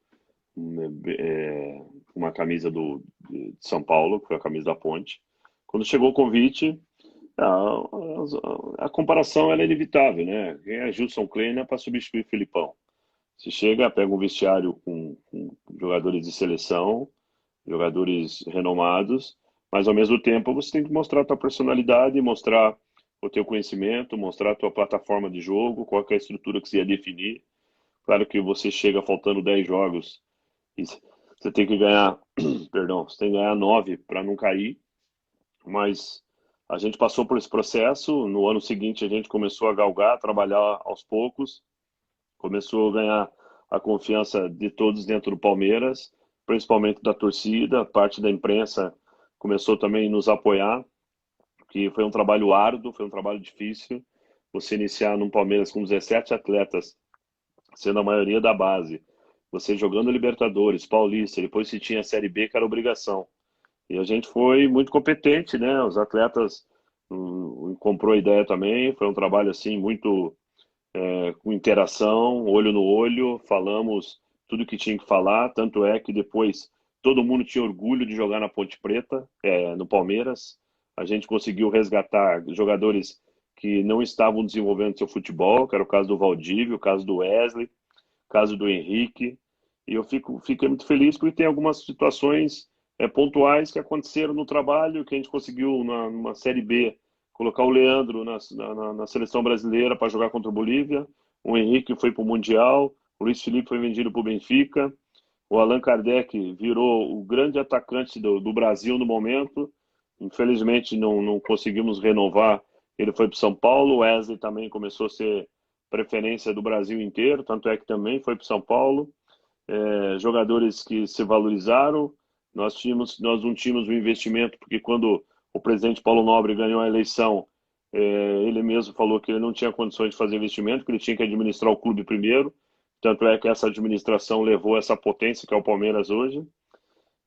com uma camisa de São Paulo, que foi a camisa da Ponte. Quando chegou o convite, a comparação ela é inevitável, né? Quem é Gilson Kleina para substituir Filipão? Se chega, pega um vestiário com jogadores de seleção, jogadores renomados, mas ao mesmo tempo você tem que mostrar a tua personalidade, mostrar o teu conhecimento, mostrar a tua plataforma de jogo, qual é a estrutura que você ia definir. Claro que você chega faltando 10 jogos e você tem que ganhar, perdão, você tem que ganhar 9 para não cair, mas a gente passou por esse processo. No ano seguinte a gente começou a galgar, a trabalhar aos poucos, começou a ganhar a confiança de todos dentro do Palmeiras, principalmente da torcida, parte da imprensa começou também a nos apoiar, que foi um trabalho árduo, foi um trabalho difícil. Você iniciar num Palmeiras com 17 atletas, sendo a maioria da base, você jogando Libertadores, Paulista, depois se tinha a Série B, que era obrigação. E a gente foi muito competente, né? Os atletas comprou a ideia também, foi um trabalho assim muito com interação, olho no olho, falamos tudo que tinha que falar, tanto é que depois todo mundo tinha orgulho de jogar na Ponte Preta, no Palmeiras. A gente conseguiu resgatar jogadores que não estavam desenvolvendo seu futebol, que era o caso do Valdívio, o caso do Wesley, o caso do Henrique, e eu fiquei muito feliz porque tem algumas situações pontuais que aconteceram no trabalho, que a gente conseguiu numa Série B colocar o Leandro na seleção brasileira para jogar contra o Bolívia, o Henrique foi para o Mundial, o Luiz Felipe foi vendido para o Benfica, o Allan Kardec virou o grande atacante do Brasil no momento. Infelizmente não conseguimos renovar. Ele foi para o São Paulo. O Wesley também começou a ser preferência do Brasil inteiro, tanto é que também foi para o São Paulo. Jogadores que se valorizaram. Nós não tínhamos o investimento, porque quando o presidente Paulo Nobre ganhou a eleição, ele mesmo falou que ele não tinha condições de fazer investimento, que ele tinha que administrar o clube primeiro. Tanto é que essa administração levou essa potência que é o Palmeiras hoje.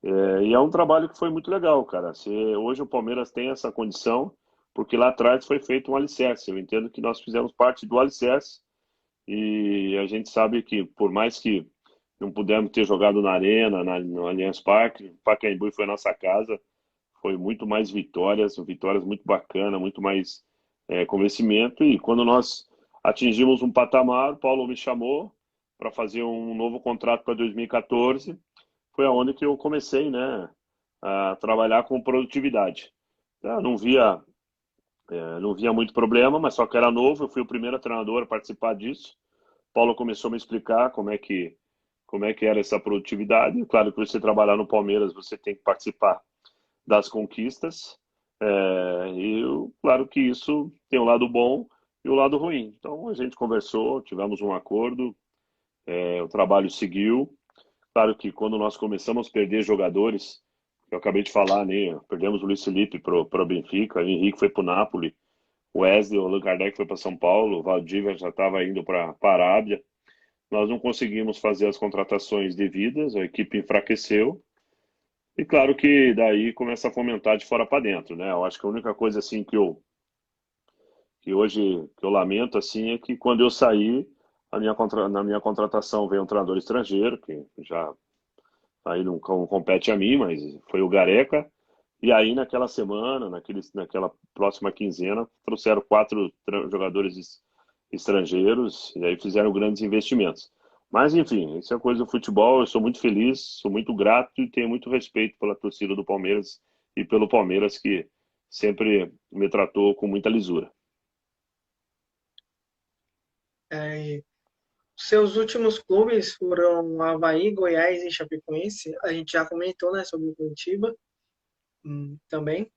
E é um trabalho que foi muito legal, cara. Hoje o Palmeiras tem essa condição, porque lá atrás foi feito um alicerce. Eu entendo que nós fizemos parte do alicerce e a gente sabe que, por mais que não pudemos ter jogado na Arena, no Allianz Parque, o Pacaembu foi a nossa casa, foi muito mais vitórias, vitórias muito bacana, muito mais convencimento. E quando nós atingimos um patamar, o Paulo me chamou para fazer um novo contrato para 2014. Foi aonde que eu comecei, né, a trabalhar com produtividade. Eu não via muito problema, mas só que era novo. Eu fui o primeiro treinador a participar disso. Paulo começou a me explicar como é que era essa produtividade. Claro que você trabalhar no Palmeiras, você tem que participar das conquistas. Claro que isso tem um lado bom e o lado ruim. Então a gente conversou, tivemos um acordo, o trabalho seguiu. Claro que quando nós começamos a perder jogadores, eu acabei de falar, né? Perdemos o Luiz Felipe para o Benfica, o Henrique foi para o Napoli, o Wesley, o Allan Kardec foi para São Paulo, o Valdívia já estava indo para a Arábia. Nós não conseguimos fazer as contratações devidas, a equipe enfraqueceu. E claro que daí começa a fomentar de fora para dentro, né? Eu acho que a única coisa assim que hoje que eu lamento assim é que quando eu saí, na minha contratação veio um treinador estrangeiro, que já aí não compete a mim, mas foi o Gareca. E aí naquela semana, naquela próxima quinzena, trouxeram 4 jogadores estrangeiros e aí fizeram grandes investimentos. Mas enfim, isso é coisa do futebol. Eu sou muito feliz, sou muito grato e tenho muito respeito pela torcida do Palmeiras e pelo Palmeiras que sempre me tratou com muita lisura. Seus últimos clubes foram Avaí, Goiás e Chapecoense. A gente já comentou, né, sobre o Curitiba, também.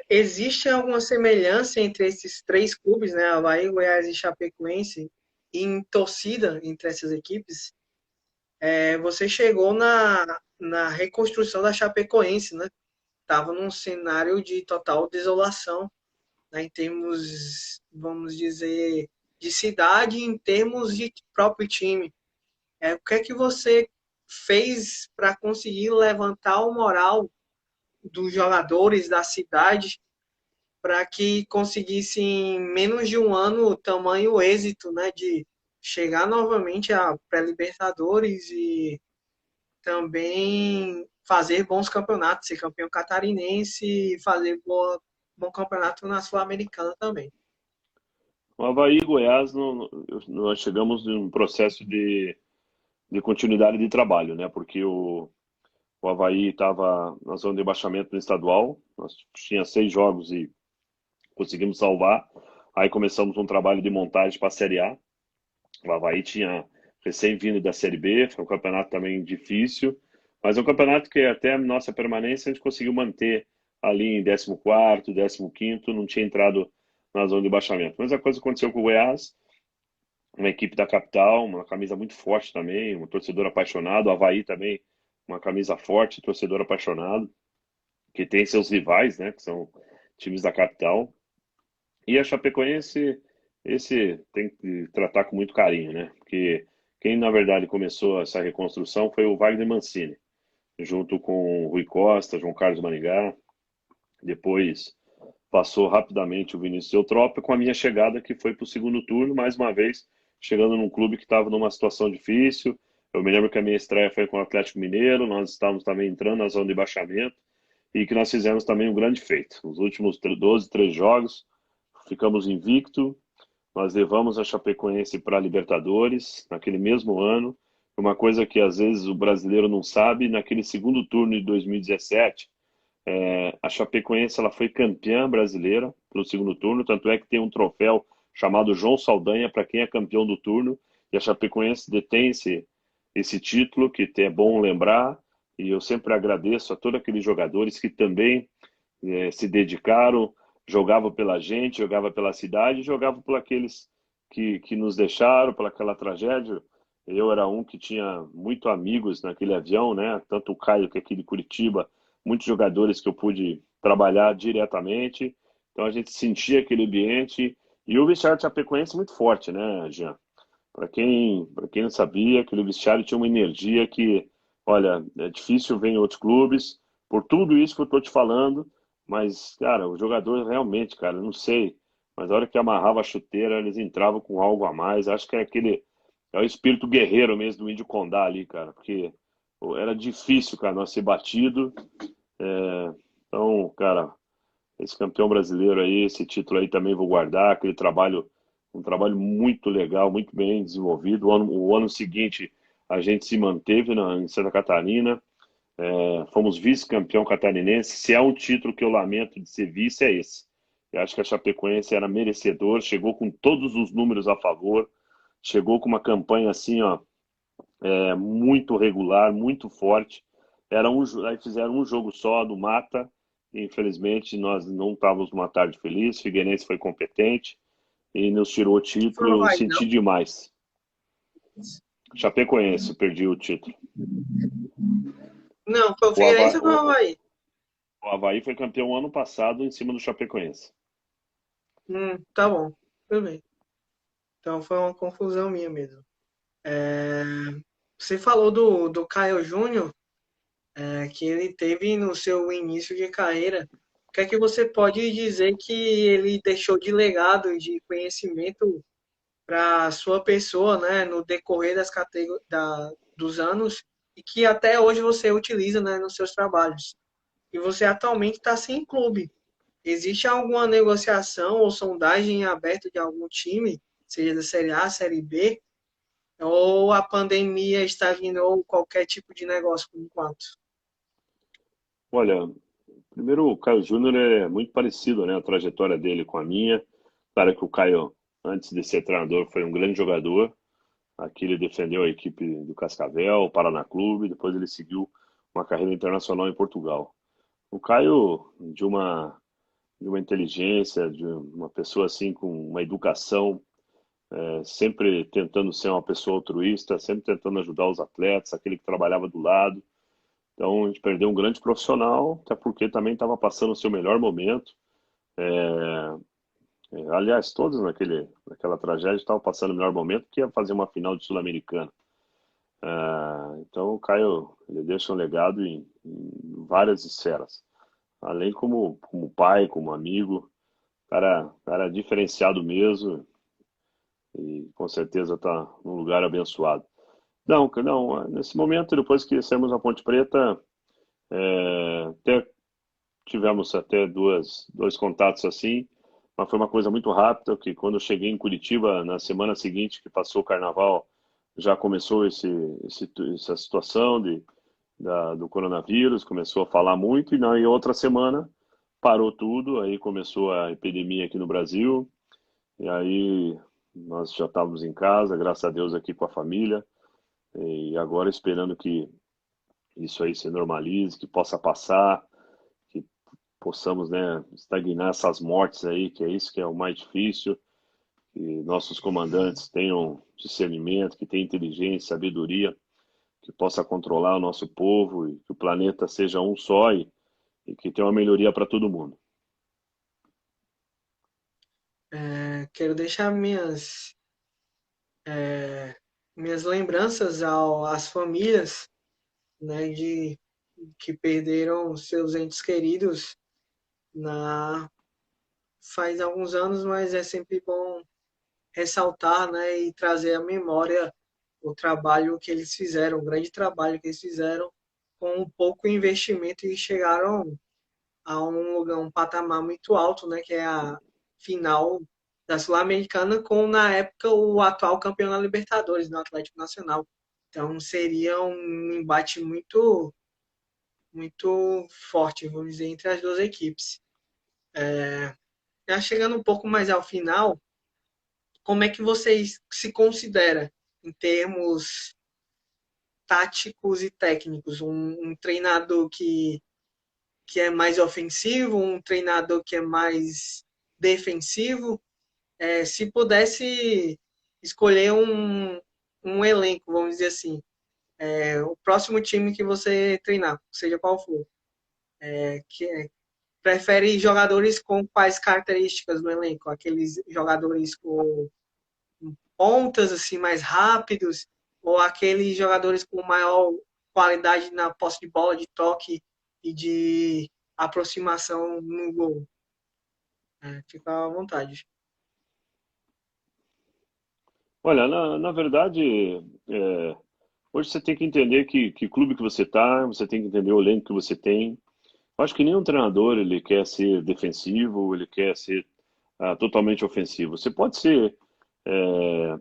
Existe alguma semelhança entre esses três clubes, né, Avaí, Goiás e Chapecoense, em torcida entre essas equipes? Você chegou na reconstrução da Chapecoense, né? Estava num cenário de total desolação, né, em termos, vamos dizer, de cidade, em termos de próprio time. O que é que você fez para conseguir levantar o moral dos jogadores da cidade para que conseguissem, em menos de um ano, o tamanho êxito, né, de chegar novamente à pré-Libertadores e também fazer bons campeonatos, ser campeão catarinense e fazer bom campeonato na Sul-Americana também. O Avaí e Goiás, nós chegamos em um processo de continuidade de trabalho, né? Porque o Avaí estava na zona de rebaixamento no estadual, nós tinha 6 jogos e conseguimos salvar. Aí começamos um trabalho de montagem para a Série A. O Avaí tinha recém-vindo da Série B, foi um campeonato também difícil, mas é um campeonato que até a nossa permanência a gente conseguiu manter ali em 14º, 15º, não tinha entrado na zona de baixamento. Mas a coisa aconteceu com o Goiás, uma equipe da capital, uma camisa muito forte também, um torcedor apaixonado, o Avaí também, uma camisa forte, torcedor apaixonado, que tem seus rivais, né, que são times da capital. E a Chapecoense, esse tem que tratar com muito carinho, né? Porque quem, na verdade, começou essa reconstrução foi o Wagner Mancini, junto com o Rui Costa, João Carlos Maringá. Depois passou rapidamente o Vinícius Eutrópio com a minha chegada, que foi para o segundo turno, mais uma vez, chegando num clube que estava numa situação difícil. Eu me lembro que a minha estreia foi com o Atlético Mineiro, nós estávamos também entrando na zona de baixamento e que nós fizemos também um grande feito. Nos últimos 12, 13 jogos, ficamos invicto, nós levamos a Chapecoense para a Libertadores naquele mesmo ano. Uma coisa que às vezes o brasileiro não sabe, naquele segundo turno de 2017, a Chapecoense ela foi campeã brasileira no segundo turno, tanto é que tem um troféu chamado João Saldanha para quem é campeão do turno, e a Chapecoense detém esse título, que é bom lembrar, e eu sempre agradeço a todos aqueles jogadores que também se dedicaram, jogavam pela gente, jogavam pela cidade, jogavam por aqueles que nos deixaram, por aquela tragédia. Eu era um que tinha muito amigos naquele avião, né? Tanto o Caio que é aqui de Curitiba, muitos jogadores que eu pude trabalhar diretamente. Então a gente sentia aquele ambiente e o vestiário de Chapecoense muito forte, né, Jean? Para quem não sabia, aquele vestiário tinha uma energia que, olha, é difícil ver em outros clubes, por tudo isso que eu estou te falando, mas, cara, o jogador realmente, cara, não sei, mas a hora que amarrava a chuteira, eles entravam com algo a mais. Acho que é o espírito guerreiro mesmo do Índio Condá ali, cara, porque pô, era difícil, cara, nós ser batido. Então, cara, esse campeão brasileiro aí, esse título aí também vou guardar, aquele trabalho, um trabalho muito legal, muito bem desenvolvido. O ano seguinte a gente se manteve em Santa Catarina, fomos vice-campeão catarinense. Se é um título que eu lamento de ser vice, é esse. Eu acho que a Chapecoense era merecedor, chegou com todos os números a favor, chegou com uma campanha assim, ó, muito regular, muito forte. Aí fizeram um jogo só do Mata. Infelizmente, nós não estávamos numa tarde feliz. Figueirense foi competente e nos tirou o Foi o título. Eu Havaí, senti não? demais. Chapecoense, perdi o título. Não, foi o O Havaí, Figueirense ou foi o Havaí? o Havaí foi campeão ano passado em cima do Chapecoense. Tá bom, tudo bem. Então foi uma confusão minha mesmo. Você falou do Caio Júnior, que ele teve no seu início de carreira. O que é que você pode dizer que ele deixou de legado, de conhecimento para a sua pessoa, né, no decorrer dos anos e que até hoje você utiliza, né, nos seus trabalhos? E você atualmente está sem clube. Existe alguma negociação ou sondagem aberta de algum time, seja da Série A, Série B, ou a pandemia estagnou qualquer tipo de negócio por enquanto? Olha, primeiro o Caio Júnior é muito parecido, né? A trajetória dele com a minha. Claro que o Caio antes de ser treinador, foi um grande jogador. Aqui ele defendeu a equipe do Cascavel, o Paraná Clube, depois ele seguiu uma carreira internacional em Portugal. O Caio, de uma inteligência, de uma pessoa assim com uma educação, sempre tentando ser uma pessoa altruísta, sempre tentando ajudar os atletas, aquele que trabalhava do lado. Então a gente perdeu um grande profissional, até porque também estava passando o seu melhor momento. Aliás, todos naquela tragédia estavam passando o melhor momento, que ia fazer uma final de Sul-Americana. Então o Caio, ele deixa um legado em várias esferas. Além como pai, como amigo, cara diferenciado mesmo e com certeza está num lugar abençoado. Não, não, nesse momento, depois que saímos na Ponte Preta, até tivemos até dois contatos assim, mas foi uma coisa muito rápida, que quando eu cheguei em Curitiba, na semana seguinte que passou o Carnaval, já começou essa situação do coronavírus, começou a falar muito, e na outra semana parou tudo, aí começou a epidemia aqui no Brasil, e aí nós já estávamos em casa, graças a Deus aqui com a família, e agora esperando que isso aí se normalize, que possa passar, que possamos, né, estagnar essas mortes aí, que é isso que é o mais difícil, que nossos comandantes tenham discernimento, que tenham inteligência, sabedoria, que possa controlar o nosso povo e que o planeta seja um só e que tenha uma melhoria para todo mundo. Quero deixar minhas lembranças às famílias, né, que perderam seus entes queridos na faz alguns anos, mas é sempre bom ressaltar, né, e trazer à memória o trabalho que eles fizeram, o grande trabalho que eles fizeram com um pouco investimento e chegaram a um lugar, um patamar muito alto, né, que é a final da Sul-Americana com, na época, o atual campeão da Libertadores, no Atlético Nacional. Então seria um embate muito forte, vamos dizer, entre as duas equipes. Já chegando um pouco mais ao final, como é que vocês se considera em termos táticos e técnicos? Um treinador que é mais ofensivo, um treinador que é mais defensivo? Se pudesse escolher um elenco, vamos dizer assim, o próximo time que você treinar, seja qual for, prefere jogadores com quais características no elenco? Aqueles jogadores com pontas assim mais rápidos ou aqueles jogadores com maior qualidade na posse de bola, de toque e de aproximação no gol? Fica à vontade. Olha, na verdade, hoje você tem que entender que clube que você está, você tem que entender o elenco que você tem. Eu acho que nenhum treinador ele quer ser defensivo, ele quer ser totalmente ofensivo. Você pode ser é,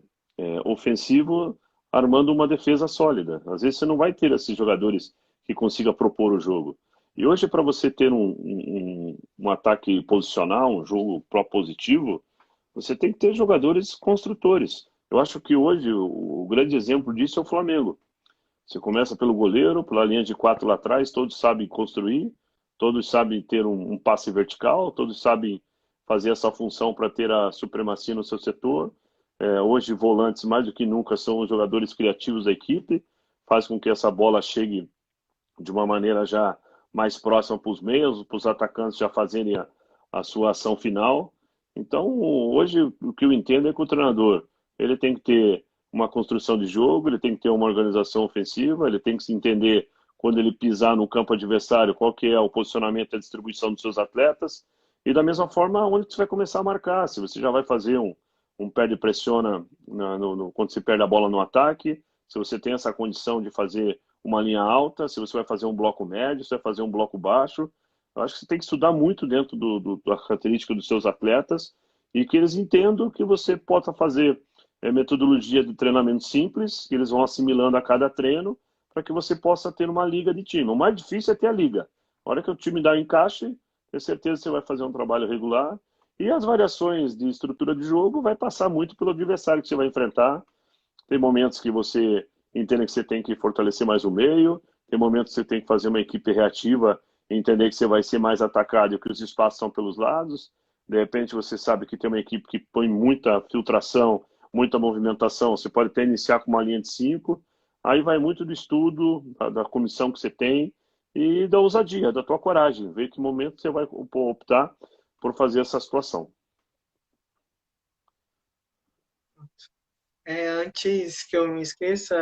ofensivo armando uma defesa sólida. Às vezes você não vai ter esses jogadores que consiga propor o jogo. E hoje, para você ter um ataque posicional, um jogo propositivo, você tem que ter jogadores construtores. Eu acho que hoje o grande exemplo disso é o Flamengo. Você começa pelo goleiro, pela linha de quatro lá atrás, todos sabem construir, todos sabem ter um passe vertical, todos sabem fazer essa função para ter a supremacia no seu setor. Hoje, volantes, mais do que nunca, são os jogadores criativos da equipe, faz com que essa bola chegue de uma maneira já mais próxima para os meios, para os atacantes já fazerem a sua ação final. Então, hoje, o que eu entendo é que o treinador ele tem que ter uma construção de jogo, ele tem que ter uma organização ofensiva, ele tem que se entender quando ele pisar no campo adversário, qual que é o posicionamento e a distribuição dos seus atletas, e da mesma forma, onde você vai começar a marcar, se você já vai fazer um perde pressiona quando se perde a bola no ataque, se você tem essa condição de fazer uma linha alta, se você vai fazer um bloco médio, se vai fazer um bloco baixo. Eu acho que você tem que estudar muito dentro da característica dos seus atletas e que eles entendam que você possa fazer metodologia de treinamento simples, que eles vão assimilando a cada treino, para que você possa ter uma liga de time. O mais difícil é ter a liga. A hora que o time dá o encaixe, tenho certeza que você vai fazer um trabalho regular E as variações de estrutura de jogo vai passar muito pelo adversário que você vai enfrentar. Tem momentos que você entende que você tem que fortalecer mais o meio, tem momentos que você tem que fazer uma equipe reativa e entender que você vai ser mais atacado e que os espaços são pelos lados. De repente você sabe que tem uma equipe que põe muita filtração, muita movimentação. Você pode até iniciar com uma linha de 5. Aí vai muito do estudo, da comissão que você tem e da ousadia, da tua coragem. Ver que momento você vai optar por fazer essa situação. Antes que eu me esqueça,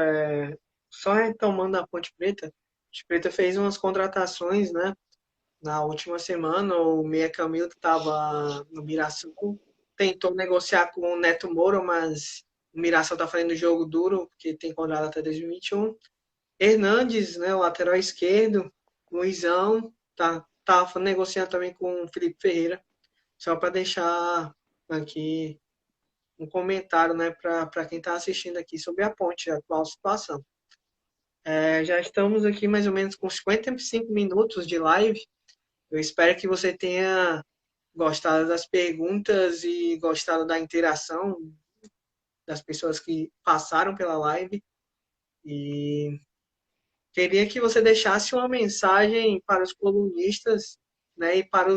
só retomando a Ponte Preta, a Ponte Preta fez umas contratações, né? Na última semana, o Meia Camilo estava no Mirassol, tentou negociar com o Neto Moura, mas o Mirassol está fazendo jogo duro, porque tem contrato até 2021. Hernandes, né, o lateral esquerdo, Luizão, tá negociando também com o Felipe Ferreira, só para deixar aqui um comentário, né, para quem está assistindo aqui sobre a Ponte, a atual situação. Já estamos aqui mais ou menos com 55 minutos de live. Eu espero que você tenha gostado das perguntas e gostado da interação das pessoas que passaram pela live. E queria que você deixasse uma mensagem para os colunistas, né, e para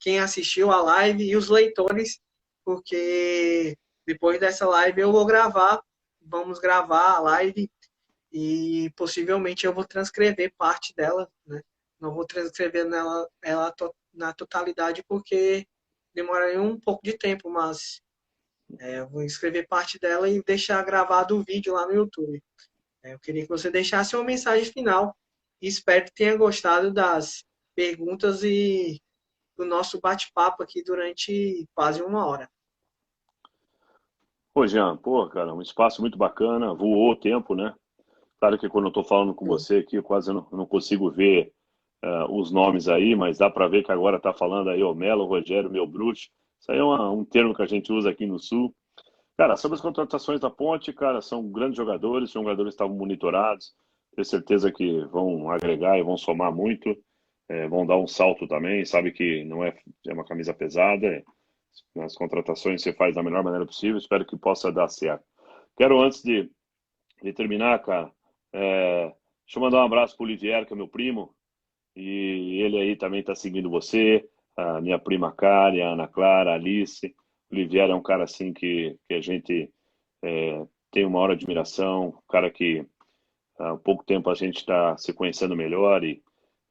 quem assistiu a live e os leitores, porque depois dessa live eu vou gravar, vamos gravar a live e possivelmente eu vou transcrever parte dela, né? Não vou transcrever ela na totalidade porque demoraria um pouco de tempo, mas eu vou escrever parte dela e deixar gravado o vídeo lá no YouTube. Eu queria que você deixasse uma mensagem final e espero que tenha gostado das perguntas e do nosso bate-papo aqui durante quase uma hora. Pô, Jean, pô, cara, um espaço muito bacana, voou o tempo, né? Claro que quando eu estou falando com você aqui, eu quase não consigo ver os nomes aí, mas dá para ver que agora está falando aí o Melo, o Rogério, meu bruxo. Isso aí é um termo que a gente usa aqui no Sul. Cara, sobre as contratações da Ponte, cara, são grandes jogadores, são jogadores que estavam monitorados. Tenho certeza que vão agregar e vão somar muito, vão dar um salto também. Sabe que não é uma camisa pesada. As contratações você faz da melhor maneira possível. Espero que possa dar certo. Quero, antes de terminar, cara, deixa eu mandar um abraço pro Olivier, que é meu primo, e ele aí também está seguindo você, a minha prima Karen, a Ana Clara, a Alice. O Olivier é um cara assim que a gente tem uma hora de admiração, um cara que há pouco tempo a gente está se conhecendo melhor e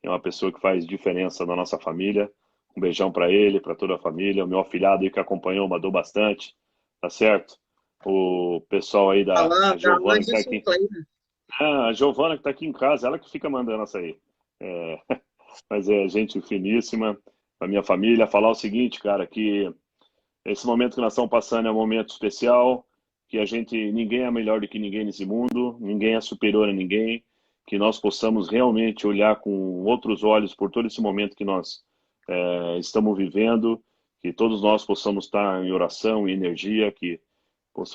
é uma pessoa que faz diferença na nossa família. Um beijão para ele, para toda a família. O meu afilhado aí que acompanhou, mandou bastante, tá certo? O pessoal aí a Falando da Giovana mãe que de está aqui. Sinclair. A Giovana que está aqui em casa, ela que fica mandando essa aí. É, mas é gente finíssima, a minha família. Falar o seguinte, cara, que esse momento que nós estamos passando é um momento especial, que ninguém é melhor do que ninguém nesse mundo, ninguém é superior a ninguém, que nós possamos realmente olhar com outros olhos por todo esse momento que nós estamos vivendo, que todos nós possamos estar em oração e energia, que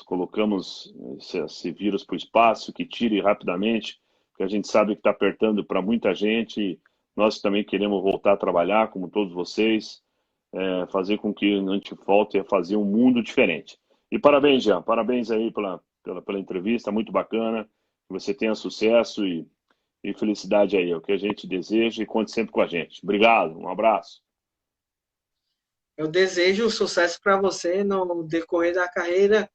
colocamos esse vírus para o espaço, que tire rapidamente, que a gente sabe que está apertando para muita gente, e nós também queremos voltar a trabalhar, como todos vocês, fazer com que a gente volte a fazer um mundo diferente. E parabéns, Jean, parabéns aí pela entrevista, muito bacana, que você tenha sucesso e felicidade aí, é o que a gente deseja e conte sempre com a gente. Obrigado, um abraço. Eu desejo sucesso para você no decorrer da carreira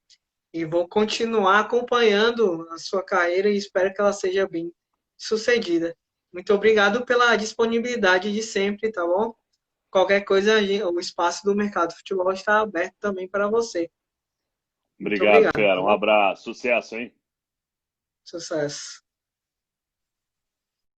e vou continuar acompanhando a sua carreira e espero que ela seja bem sucedida. Muito obrigado pela disponibilidade de sempre, tá bom? Qualquer coisa, o espaço do mercado de futebol está aberto também para você. Muito Obrigado, obrigado, tá fera, um bom? abraço, sucesso, hein? Sucesso.